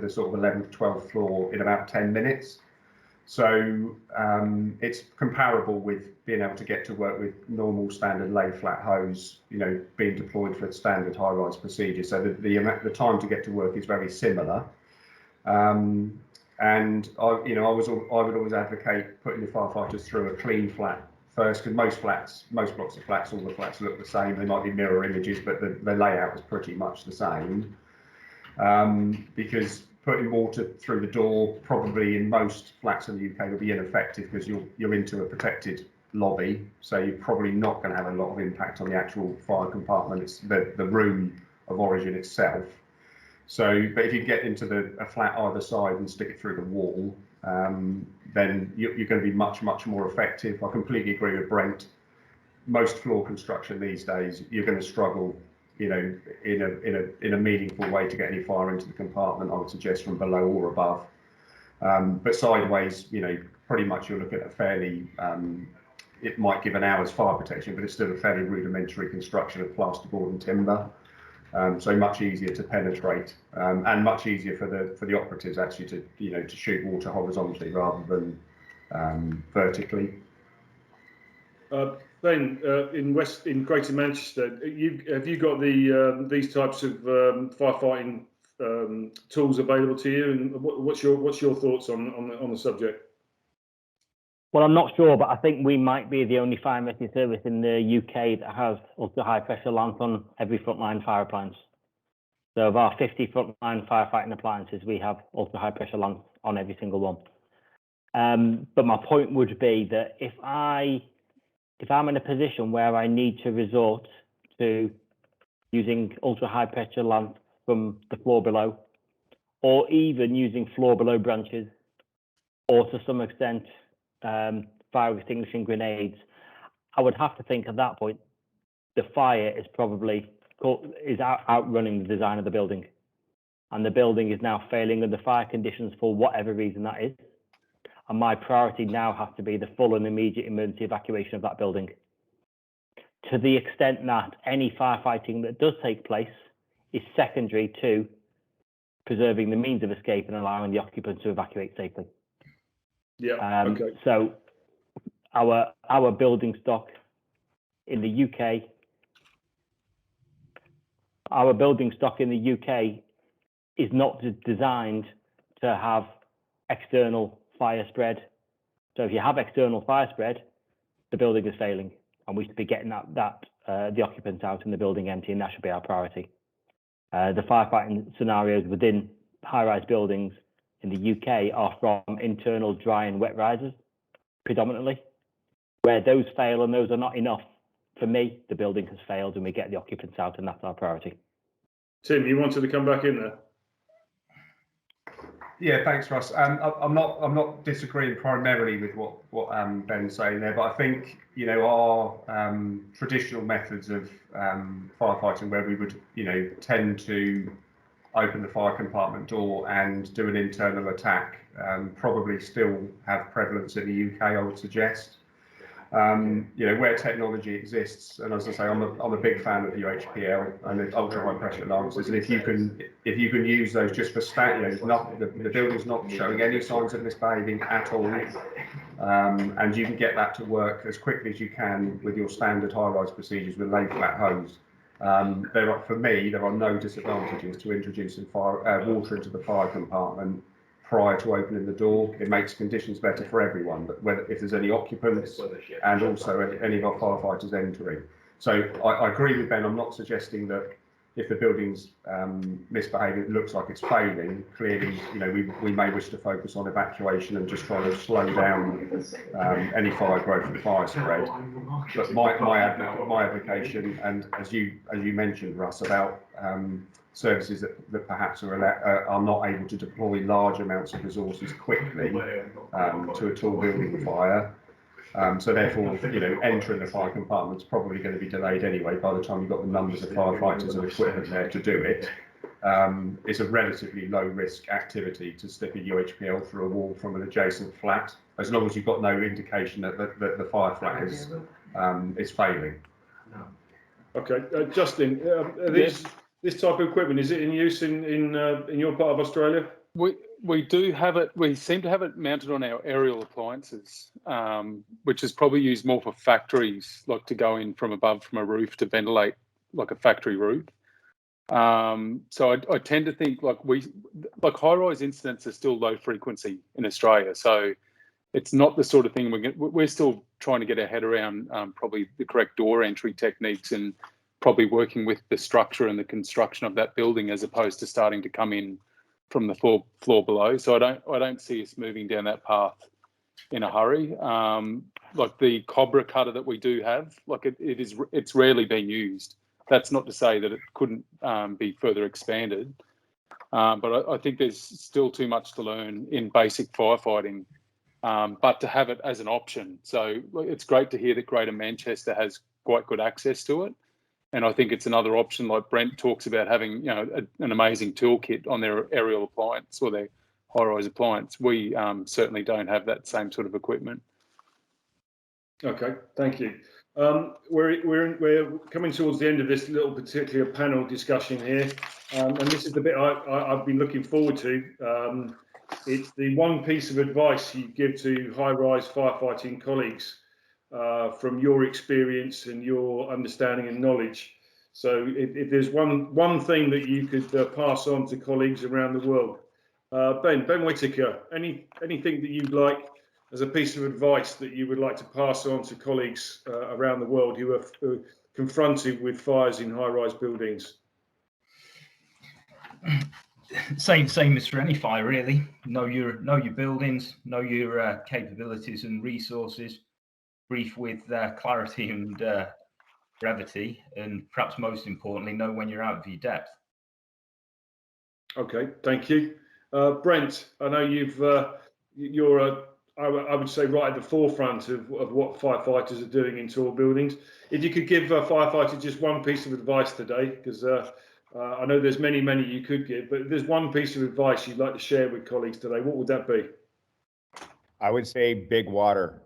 sort of 11th, 12th floor in about 10 minutes. So it's comparable with being able to get to work with normal standard lay flat hose, you know, being deployed for standard high rise procedure. So the time to get to work is very similar. And I would always advocate putting the firefighters through a clean flat first, because most blocks of flats, all the flats look the same. They might be mirror images, but the layout is pretty much the same. Because putting water through the door, probably in most flats in the UK, will be ineffective because you're into a protected lobby, so you're probably not going to have a lot of impact on the actual fire compartment. It's the room of origin itself. So, but if you get into a flat either side and stick it through the wall, then you're going to be much more effective. I completely agree with Brent. Most floor construction these days, you're going to struggle, you know, in a meaningful way to get any fire into the compartment. I would suggest from below or above. But sideways, you know, pretty much you're looking at a fairly, it might give an hour's fire protection, but it's still a fairly rudimentary construction of plasterboard and timber. So much easier to penetrate, and much easier for the operatives actually to shoot water horizontally rather than vertically. Ben, in Greater Manchester, have you got these types of firefighting tools available to you, and what's your thoughts on the subject? Well, I'm not sure, but I think we might be the only fire and rescue service in the UK that has ultra high pressure lamp on every frontline fire appliance. So of our 50 frontline firefighting appliances, we have ultra high pressure lamps on every single one. But my point would be that if I'm in a position where I need to resort to using ultra high pressure lamps from the floor below, or even using floor below branches, or to some extent fire extinguishing grenades, I would have to think at that point the fire is probably outrunning the design of the building, and the building is now failing under fire conditions for whatever reason that is. and my priority now has to be the full and immediate emergency evacuation of that building. To the extent that any firefighting that does take place is secondary to preserving the means of escape and allowing the occupants to evacuate safely. Yeah. Okay. So our building stock in the UK, is not designed to have external fire spread. So if you have external fire spread, the building is failing, and we should be getting the occupants out and the building empty, and that should be our priority. The firefighting scenarios within high-rise buildings in the UK are from internal dry and wet risers, predominantly. Where those fail and those are not enough, for me, the building has failed and we get the occupants out, and that's our priority. Tim, you wanted to come back in there? Yeah, thanks, Russ. I'm not disagreeing primarily with what Ben's saying there, but I think our traditional methods of firefighting, where we would tend to open the fire compartment door and do an internal attack, probably still have prevalence in the UK, I would suggest. Where technology exists, and as I say, I'm a big fan of UHPL and the ultra high pressure alarms. And if you can use those just for the building's not showing any signs of misbehaving at all, and you can get that to work as quickly as you can with your standard high-rise procedures with lay flat hose. For me, there are no disadvantages to introducing water into the fire compartment prior to opening the door. It makes conditions better for everyone, but if there's any occupants and also any of our firefighters entering. So I agree with Ben. I'm not suggesting that if the building's misbehaving, it looks like it's failing. Clearly, we may wish to focus on evacuation and just try to slow down any fire growth and fire spread. But my advocation, and as you mentioned, Russ, about services that perhaps are not able to deploy large amounts of resources quickly to a tall building fire. So therefore, entering the fire compartment is probably going to be delayed anyway by the time you've got the numbers of firefighters and equipment there to do it. It's a relatively low risk activity to slip a UHPL through a wall from an adjacent flat, as long as you've got no indication that the fire flat is failing. Okay, Justin, this type of equipment, is it in use in your part of Australia? We do have it. We seem to have it mounted on our aerial appliances, which is probably used more for factories, like to go in from above from a roof to ventilate like a factory roof. So I tend to think like high-rise incidents are still low frequency in Australia. So it's not the sort of thing we're still trying to get our head around probably the correct door entry techniques and probably working with the structure and the construction of that building as opposed to starting to come in from the floor below. So I don't see us moving down that path in a hurry. Like the Cobra cutter that we do have, like it's rarely been used. That's not to say that it couldn't be further expanded, but I think there's still too much to learn in basic firefighting. But to have it as an option, so it's great to hear that Greater Manchester has quite good access to it. And I think it's another option, like Brent talks about having, an amazing toolkit on their aerial appliance or their high-rise appliance. We certainly don't have that same sort of equipment. Okay, thank you. We're coming towards the end of this little particular panel discussion here, and this is the bit I've been looking forward to. It's the one piece of advice you give to high-rise firefighting colleagues from your experience and your understanding and knowledge. So if there's one thing that you could pass on to colleagues around the world, Ben Whittaker, anything that you'd like as a piece of advice that you would like to pass on to colleagues around the world who are confronted with fires in high-rise buildings? Same as for any fire, really. Know your buildings, know your capabilities and resources. Brief with clarity and brevity, and perhaps most importantly, know when you're out of your depth. Okay, thank you, Brent. I know you're I would say right at the forefront of what firefighters are doing in tall buildings. If you could give a firefighter just one piece of advice today, because I know there's many you could give, but if there's one piece of advice you'd like to share with colleagues today, what would that be? I would say big water.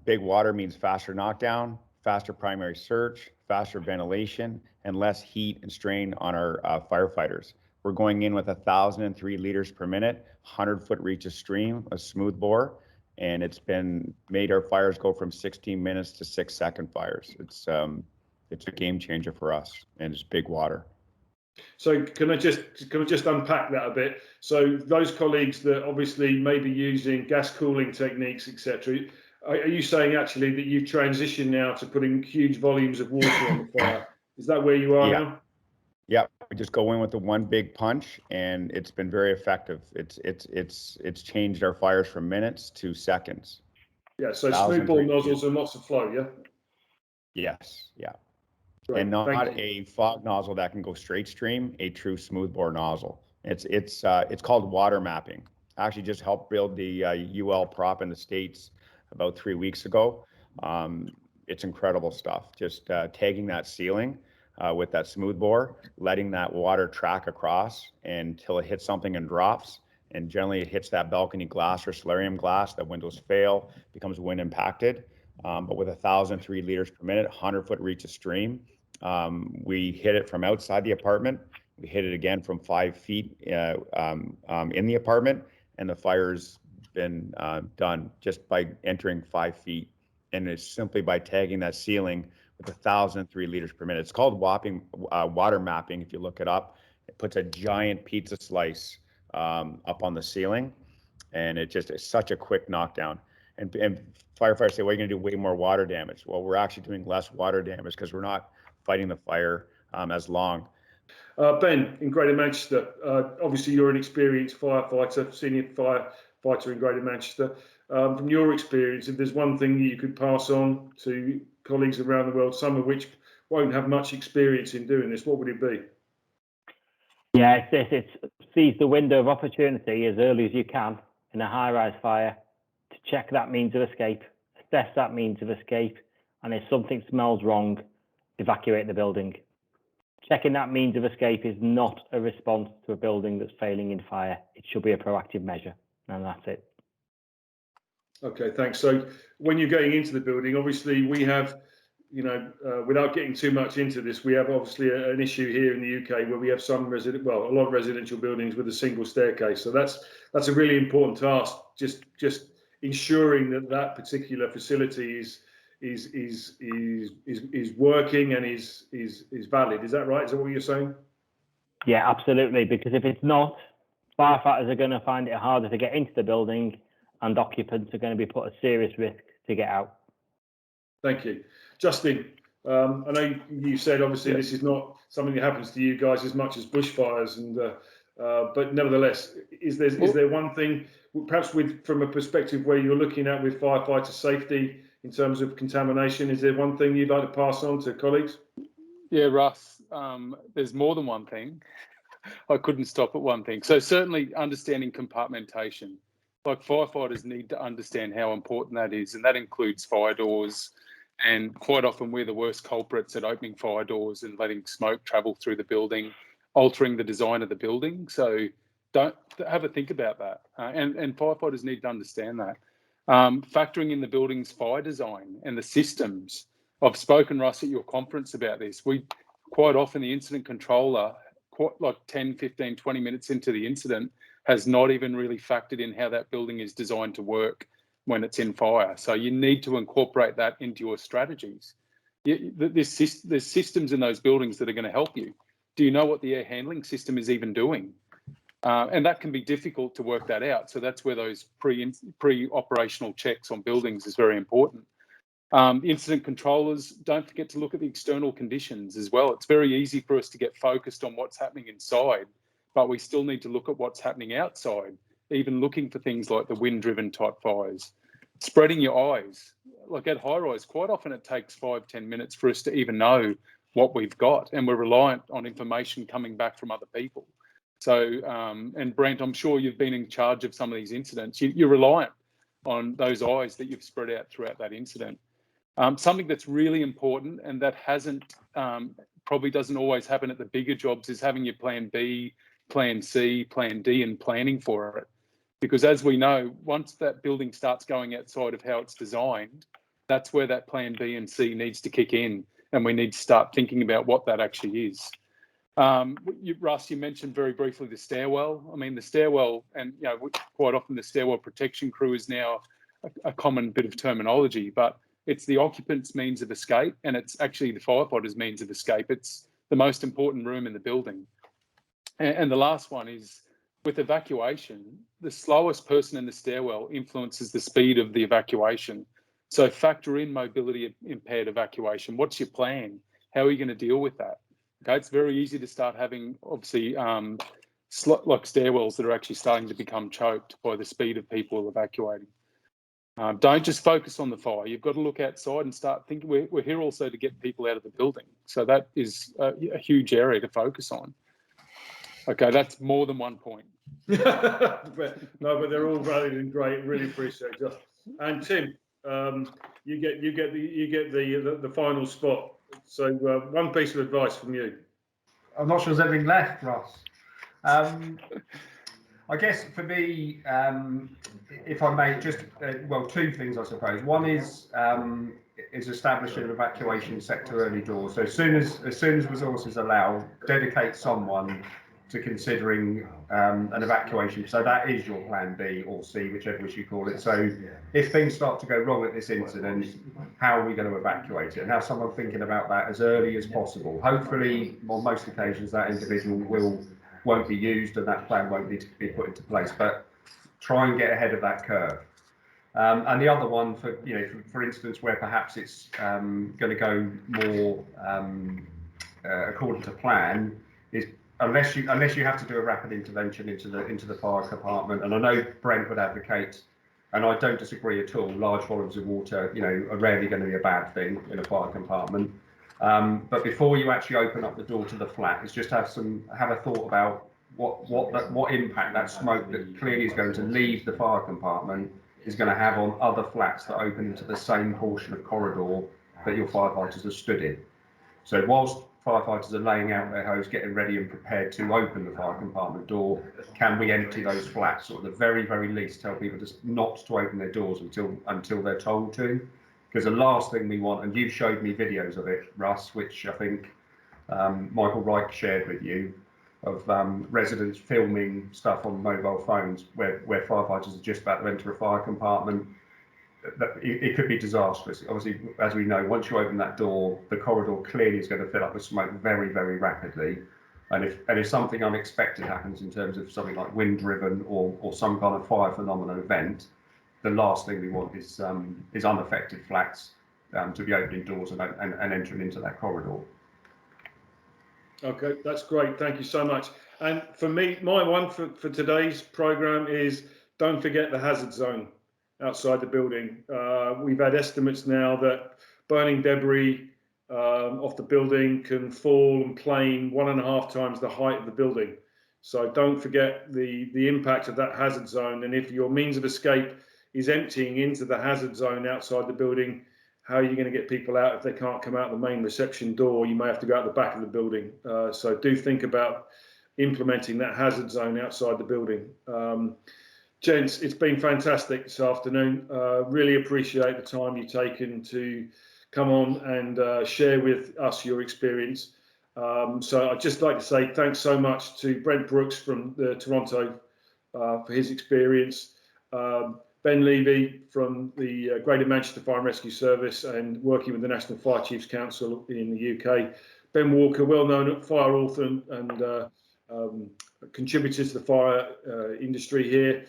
Big water means faster knockdown, faster primary search, faster ventilation, and less heat and strain on our firefighters. We're going in with 1,003 liters per minute, 100-foot reach of stream, a smooth bore, and it's been made our fires go from 16 minutes to 6-second fires. It's a game changer for us, and it's big water. So can I just unpack that a bit? So those colleagues that obviously may be using gas cooling techniques, etc., are you saying actually that you've transitioned now to putting huge volumes of water on the fire? Is that where you are now? Yeah, we just go in with the one big punch, and it's been very effective. It's changed our fires from minutes to seconds. Yeah, so smoothbore nozzles and lots of flow, yeah? Yes, yeah. Great, and not a fog nozzle that can go straight stream, a true smoothbore nozzle. It's called water mapping. I actually just helped build the UL prop in the States about 3 weeks ago. It's incredible stuff. Just tagging that ceiling with that smoothbore, letting that water track across until it hits something and drops. And generally it hits that balcony glass or solarium glass. That windows fail, becomes wind impacted. But with 1,003 liters per minute, 100-foot reach of stream, we hit it from outside the apartment. We hit it again from 5 feet in the apartment, and the fire's been done just by entering 5 feet. And it's simply by tagging that ceiling with 1,003 liters per minute. It's called water mapping. If you look it up, it puts a giant pizza slice up on the ceiling, and it's such a quick knockdown. And firefighters say, well, you're going to do way more water damage. Well, we're actually doing less water damage because we're not fighting the fire as long. Ben, in Greater Manchester, obviously you're an experienced firefighter, senior firefighter in Greater Manchester. From your experience, if there's one thing that you could pass on to colleagues around the world, some of which won't have much experience in doing this, what would it be? Yeah, it's seize the window of opportunity as early as you can in a high-rise fire to check that means of escape, assess that means of escape, and if something smells wrong, evacuate the building. Checking that means of escape is not a response to a building that's failing in fire. It should be a proactive measure, and that's it. Okay, thanks. So when you're going into the building, obviously we have, without getting too much into this, we have obviously an issue here in the UK where we have a lot of residential buildings with a single staircase. So that's a really important task. Just ensuring that particular facility is working and is valid. Is that right? Is that what you're saying? Yeah, absolutely. Because if it's not, firefighters are going to find it harder to get into the building, and occupants are going to be put at serious risk to get out. Thank you, Justin. I know you said obviously this is not something that happens to you guys as much as bushfires, but nevertheless, is there one thing, perhaps from a perspective where you're looking at with firefighter safety in terms of contamination, is there one thing you'd like to pass on to colleagues? Yeah, Russ, there's more than one thing. I couldn't stop at one thing. So certainly understanding compartmentation. Like firefighters need to understand how important that is, and that includes fire doors. And quite often we're the worst culprits at opening fire doors and letting smoke travel through the building, altering the design of the building. So don't have a think about that. And firefighters need to understand that. Factoring in the building's fire design and the systems. I've spoken, Russ, at your conference about this. We quite often, the incident controller, like 10, 15, 20 minutes into the incident, has not even really factored in how that building is designed to work when it's in fire. So you need to incorporate that into your strategies. There's systems in those buildings that are going to help you. Do you know what the air handling system is even doing? And that can be difficult to work that out. So that's where those pre-operational checks on buildings is very important. Incident controllers, don't forget to look at the external conditions as well. It's very easy for us to get focused on what's happening inside, but we still need to look at what's happening outside, even looking for things like the wind-driven type fires. Spreading your eyes. Like at high-rise, quite often it takes 5-10 minutes for us to even know what we've got, and we're reliant on information coming back from other people. So, and Brent, I'm sure you've been in charge of some of these incidents. You're reliant on those eyes that you've spread out throughout that incident. Something that's really important, and that probably doesn't always happen at the bigger jobs, is having your plan B, plan C, plan D, and planning for it. Because as we know, once that building starts going outside of how it's designed, that's where that plan B and C needs to kick in, and we need to start thinking about what that actually is. Russ, you mentioned very briefly the stairwell. I mean, the stairwell, and quite often the stairwell protection crew is now a common bit of terminology, but it's the occupant's means of escape, and it's actually the firefighter's means of escape. It's the most important room in the building. And the last one is, with evacuation, the slowest person in the stairwell influences the speed of the evacuation. So factor in mobility impaired evacuation. What's your plan? How are you going to deal with that? Okay, it's very easy to start having, obviously, like stairwells that are actually starting to become choked by the speed of people evacuating. Don't just focus on the fire. You've got to look outside and start thinking. We're here also to get people out of the building. So that is a huge area to focus on. Okay, that's more than 1 point. but they're all valid and great. Really appreciate it. And Tim, you get the final spot. So one piece of advice from you. I'm not sure there's anything left, Ross. I guess for me, if I may, just two things, I suppose. One is establishing an evacuation sector early doors. So as soon as resources allow, dedicate someone to considering an evacuation. So that is your plan B or C, whichever you call it. So if things start to go wrong at this incident, how are we going to evacuate it? And have someone thinking about that as early as possible. Hopefully, on most occasions, that individual won't be used and that plan won't need to be put into place. But try and get ahead of that curve. And the other one, for instance, where perhaps it's going to go more according to plan, is unless you have to do a rapid intervention into the fire compartment. And I know Brent would advocate, and I don't disagree at all, large volumes of water, are rarely going to be a bad thing in a fire compartment. But before you actually open up the door to the flat, is just have a thought about what impact that smoke that clearly is going to leave the fire compartment is going to have on other flats that open into the same portion of corridor that your firefighters have stood in. So whilst firefighters are laying out their hose, getting ready and prepared to open the fire compartment door, can we empty those flats, or at the very, very least tell people just not to open their doors until they're told to? Because the last thing we want, and you've showed me videos of it, Russ, which I think Michael Reich shared with you, of residents filming stuff on mobile phones where firefighters are just about to enter a fire compartment. It could be disastrous. Obviously, as we know, once you open that door, the corridor clearly is going to fill up with smoke very, very rapidly. And if something unexpected happens in terms of something like wind-driven or some kind of fire phenomenon event, the last thing we want is unaffected flats to be opening doors and entering into that corridor. Okay, that's great. Thank you so much. And for me, my one for today's program is don't forget the hazard zone outside the building. We've had estimates now that burning debris off the building can fall and plane 1.5 times the height of the building. So don't forget the impact of that hazard zone. And if your means of escape is emptying into the hazard zone outside the building, how are you going to get people out if they can't come out the main reception door? You may have to go out the back of the building. So do think about implementing that hazard zone outside the building. Gents, it's been fantastic this afternoon. Really appreciate the time you've taken to come on and share with us your experience. So I'd just like to say thanks so much to Brent Brooks from Toronto for his experience. Ben Levy from the Greater Manchester Fire and Rescue Service and working with the National Fire Chiefs Council in the UK. Ben Walker, well-known fire author and contributor to the fire industry here.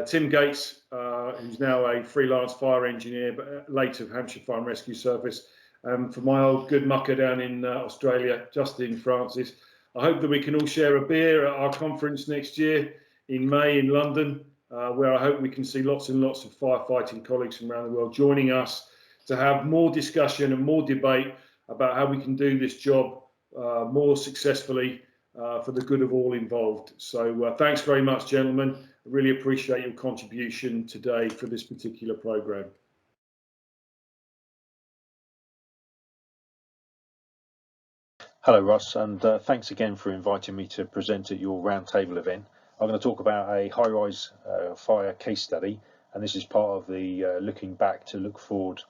Tim Gates, who's now a freelance fire engineer, but later Hampshire Fire and Rescue Service. For my old good mucker down in Australia, Justin Francis. I hope that we can all share a beer at our conference next year in May in London. Where I hope we can see lots and lots of firefighting colleagues from around the world joining us to have more discussion and more debate about how we can do this job more successfully for the good of all involved. So thanks very much, gentlemen. I really appreciate your contribution today for this particular programme. Hello, Ross, and thanks again for inviting me to present at your Roundtable event. I'm going to talk about a high-rise fire case study, and this is part of the Looking Back to Look Forward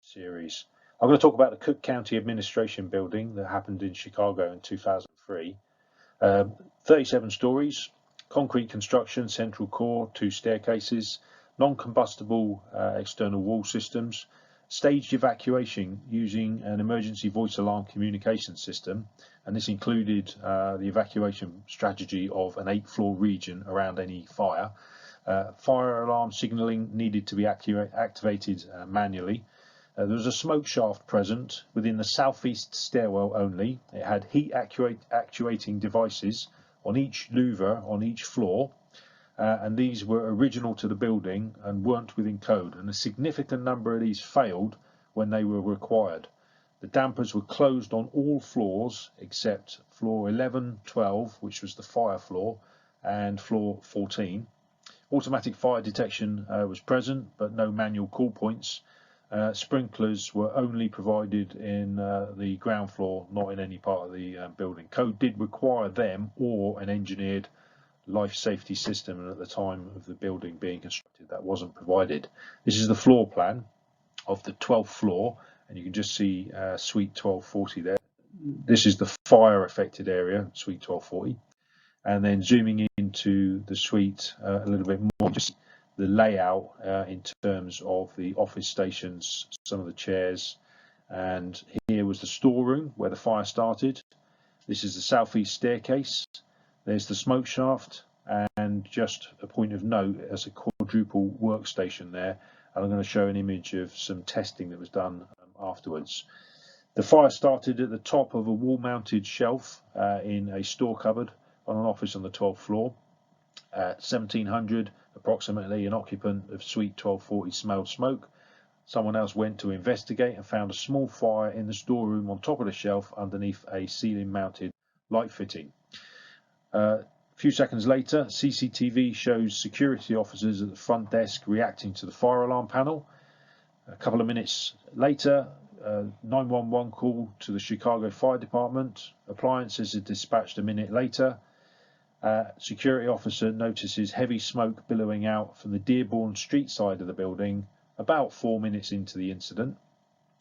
series. I'm going to talk about the Cook County Administration Building that happened in Chicago in 2003. 37 stories, concrete construction, central core, 2 staircases, non-combustible external wall systems, staged evacuation using an emergency voice alarm communication system, and this included the evacuation strategy of an 8-floor region around any fire. Fire alarm signalling needed to be activated manually. There was a smoke shaft present within the southeast stairwell only. It had heat actuating devices on each louver on each floor, and these were original to the building and weren't within code, and a significant number of these failed when they were required. The dampers were closed on all floors except floor 11, 12, which was the fire floor, and floor 14. Automatic fire detection was present, but no manual call points. Sprinklers were only provided in the ground floor, not in any part of the building. Code did require them or an engineered life safety system, and at the time of the building being constructed, that wasn't provided. This is the floor plan of the 12th floor, and you can just see suite 1240 there. This is the fire affected area, suite 1240, and then zooming into the suite a little bit more, just the layout in terms of the office stations, some of the chairs, and here was the storeroom where the fire started. This is the southeast staircase. There's the smoke shaft, and just a point of note, there's a quadruple workstation there, and I'm going to show an image of some testing that was done afterwards. The fire started at the top of a wall-mounted shelf in a store cupboard on an office on the 12th floor. At 1700, approximately, an occupant of suite 1240 smelled smoke. Someone else went to investigate and found a small fire in the storeroom on top of the shelf underneath a ceiling-mounted light fitting. A few seconds later, CCTV shows security officers at the front desk reacting to the fire alarm panel. A couple of minutes later, 911 call to the Chicago Fire Department. Appliances are dispatched a minute later. Security officer notices heavy smoke billowing out from the Dearborn Street side of the building about 4 minutes into the incident.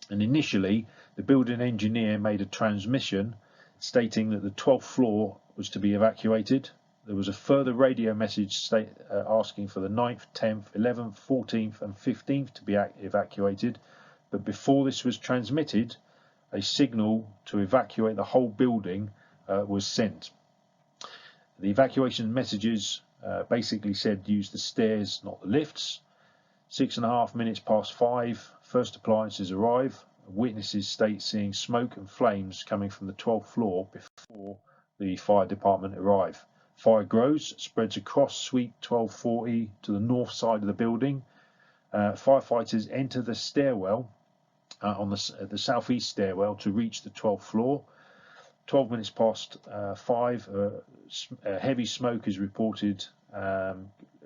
And initially, the building engineer made a transmission stating that the 12th floor was to be evacuated. There was a further radio message asking for the 9th, 10th, 11th, 14th and 15th to be evacuated. But before this was transmitted, a signal to evacuate the whole building was sent. The evacuation messages basically said use the stairs, not the lifts. 6.5 minutes past 5, first appliances arrive. Witnesses state seeing smoke and flames coming from the 12th floor before the fire department arrive. Fire grows, spreads across suite 1240 to the north side of the building. Firefighters enter the stairwell on the southeast stairwell to reach the 12th floor. 12 minutes past 5, heavy smoke is reported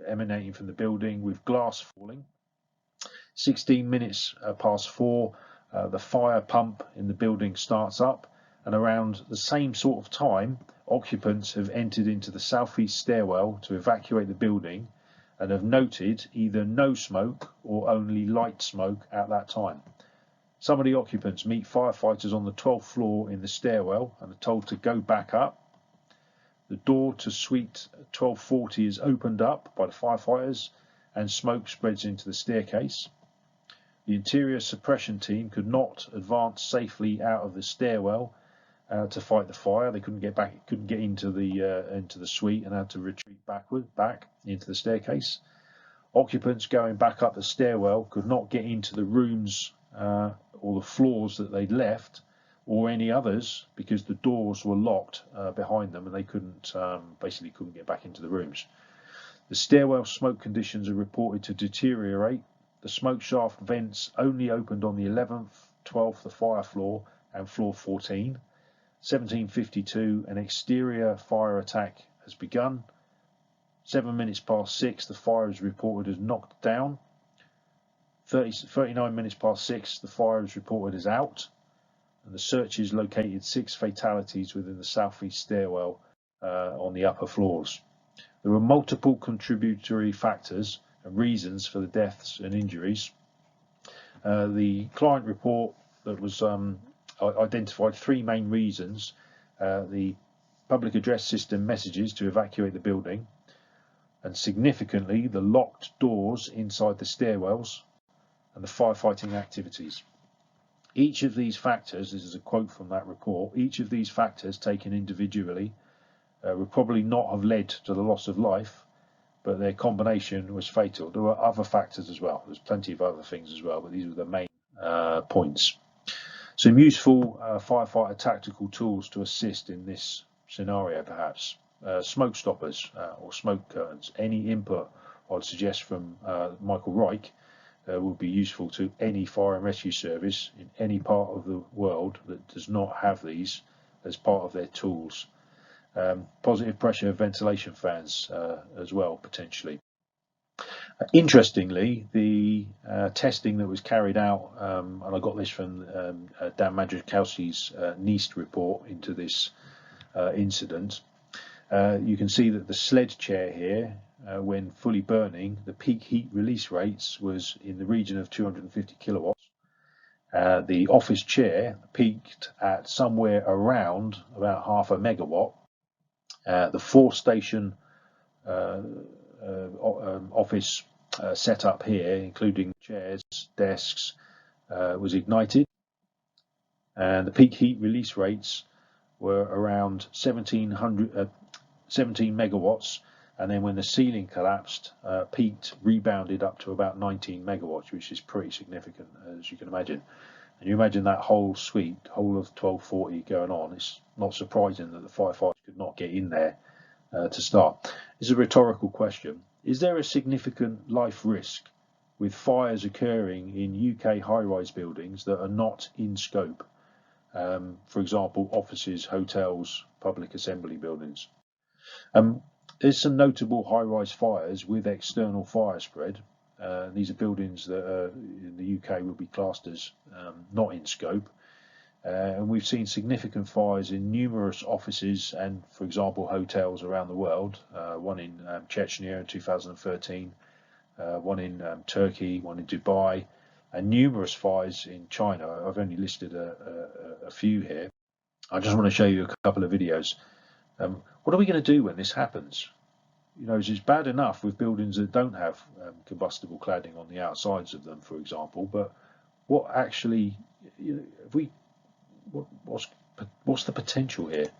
emanating from the building with glass falling. 16 minutes past 4, the fire pump in the building starts up, and around the same sort of time, occupants have entered into the southeast stairwell to evacuate the building and have noted either no smoke or only light smoke at that time. Some of the occupants meet firefighters on the 12th floor in the stairwell and are told to go back up. The door to suite 1240 is opened up by the firefighters and smoke spreads into the staircase. The interior suppression team could not advance safely out of the stairwell to fight the fire. They couldn't get into the suite and had to retreat back into the staircase. Occupants going back up the stairwell could not get into the rooms or the floors that they'd left, or any others, because the doors were locked behind them and they basically couldn't get back into the rooms. The stairwell smoke conditions are reported to deteriorate. The smoke shaft vents only opened on the 11th, 12th, the fire floor, and floor 14. 1752, an exterior fire attack has begun. 7 minutes past 6, the fire is reported as knocked down. 39 minutes past 6, the fire is reported as out. And the searches located 6 fatalities within the southeast stairwell on the upper floors. There were multiple contributory factors and reasons for the deaths and injuries. The client report that was identified 3 main reasons: the public address system messages to evacuate the building, and significantly the locked doors inside the stairwells, and the firefighting activities. Each of these factors, this is a quote from that report, each of these factors taken individually would probably not have led to the loss of life, but their combination was fatal. There were other factors as well. There's plenty of other things as well, but these were the main points. Some useful firefighter tactical tools to assist in this scenario, perhaps. Smoke stoppers or smoke curtains. Any input I'd suggest from Michael Reich will be useful to any fire and rescue service in any part of the world that does not have these as part of their tools. Positive pressure ventilation fans as well, potentially. Interestingly, the testing that was carried out, and I got this from Dan Majorkowski's NEAST report into this incident, you can see that the sled chair here, when fully burning, the peak heat release rates was in the region of 250 kilowatts. The office chair peaked at somewhere around about 0.5 megawatt. The 4-station office setup here, including chairs, desks, was ignited, and the peak heat release rates were around 17 megawatts, and then when the ceiling collapsed, peaked, rebounded up to about 19 megawatts, which is pretty significant, as you can imagine. And you imagine that whole suite, whole of 1240 going on. It's not surprising that the firefighters could not get in there to start. This is a rhetorical question. Is there a significant life risk with fires occurring in UK high-rise buildings that are not in scope? For example, offices, hotels, public assembly buildings. There's some notable high-rise fires with external fire spread. These are buildings that in the UK would be classed as not in scope. And we've seen significant fires in numerous offices and, for example, hotels around the world. One in Chechnya in 2013, one in Turkey, one in Dubai, and numerous fires in China. I've only listed a few here. I just want to show you a couple of videos. What are we going to do when this happens? You know, it's bad enough with buildings that don't have combustible cladding on the outsides of them, for example. But what actually, you know, if we, what's the potential here?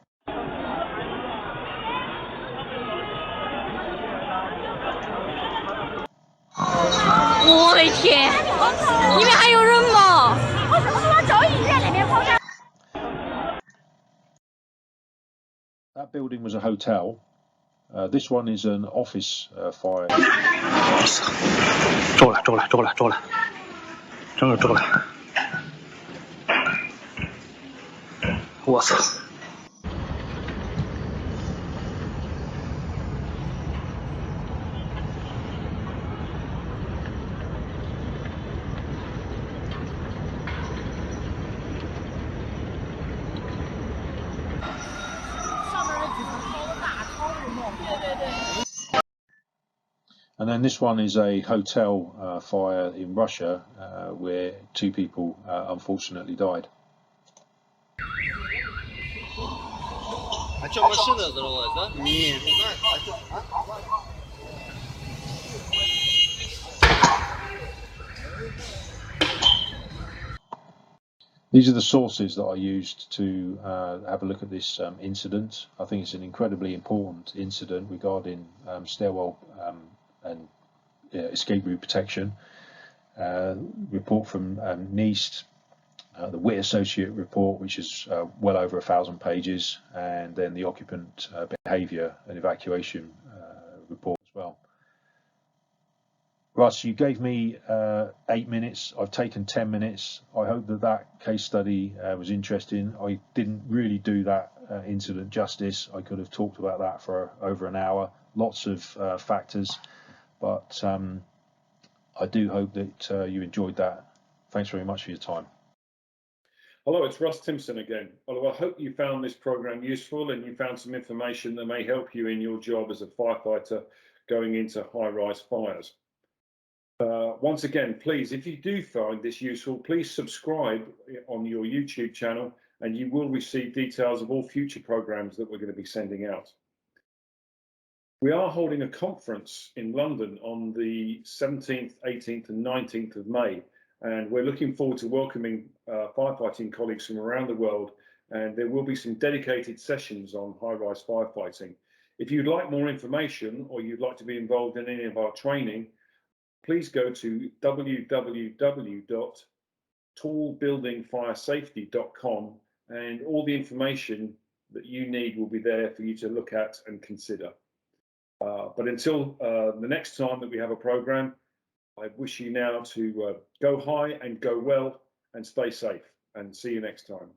我的天！里面还有人吗？我什么都要找医院里面跑上。 That building was a hotel. This one is an office fire. 中了，真是中了！我操！ And then this one is a hotel fire in Russia where 2 people unfortunately died. These are the sources that I used to have a look at this incident. I think it's an incredibly important incident regarding stairwell and escape route protection. Report from NEAST, the WIT Associate report, which is well over 1,000 pages, and then the occupant behaviour and evacuation report as well. Russ, you gave me 8 minutes. I've taken 10 minutes. I hope that case study was interesting. I didn't really do that incident justice. I could have talked about that for over an hour. Lots of factors, but I do hope that you enjoyed that. Thanks very much for your time. Hello, it's Russ Timpson again. Well, I hope you found this program useful and you found some information that may help you in your job as a firefighter going into high-rise fires. Once again, please, if you do find this useful, please subscribe on your YouTube channel and you will receive details of all future programs that we're going to be sending out. We are holding a conference in London on the 17th, 18th and 19th of May, and we're looking forward to welcoming firefighting colleagues from around the world, and there will be some dedicated sessions on high-rise firefighting. If you'd like more information or you'd like to be involved in any of our training, please go to www.tallbuildingfiresafety.com, and all the information that you need will be there for you to look at and consider. But until the next time that we have a program, I wish you now to go high and go well and stay safe, and see you next time.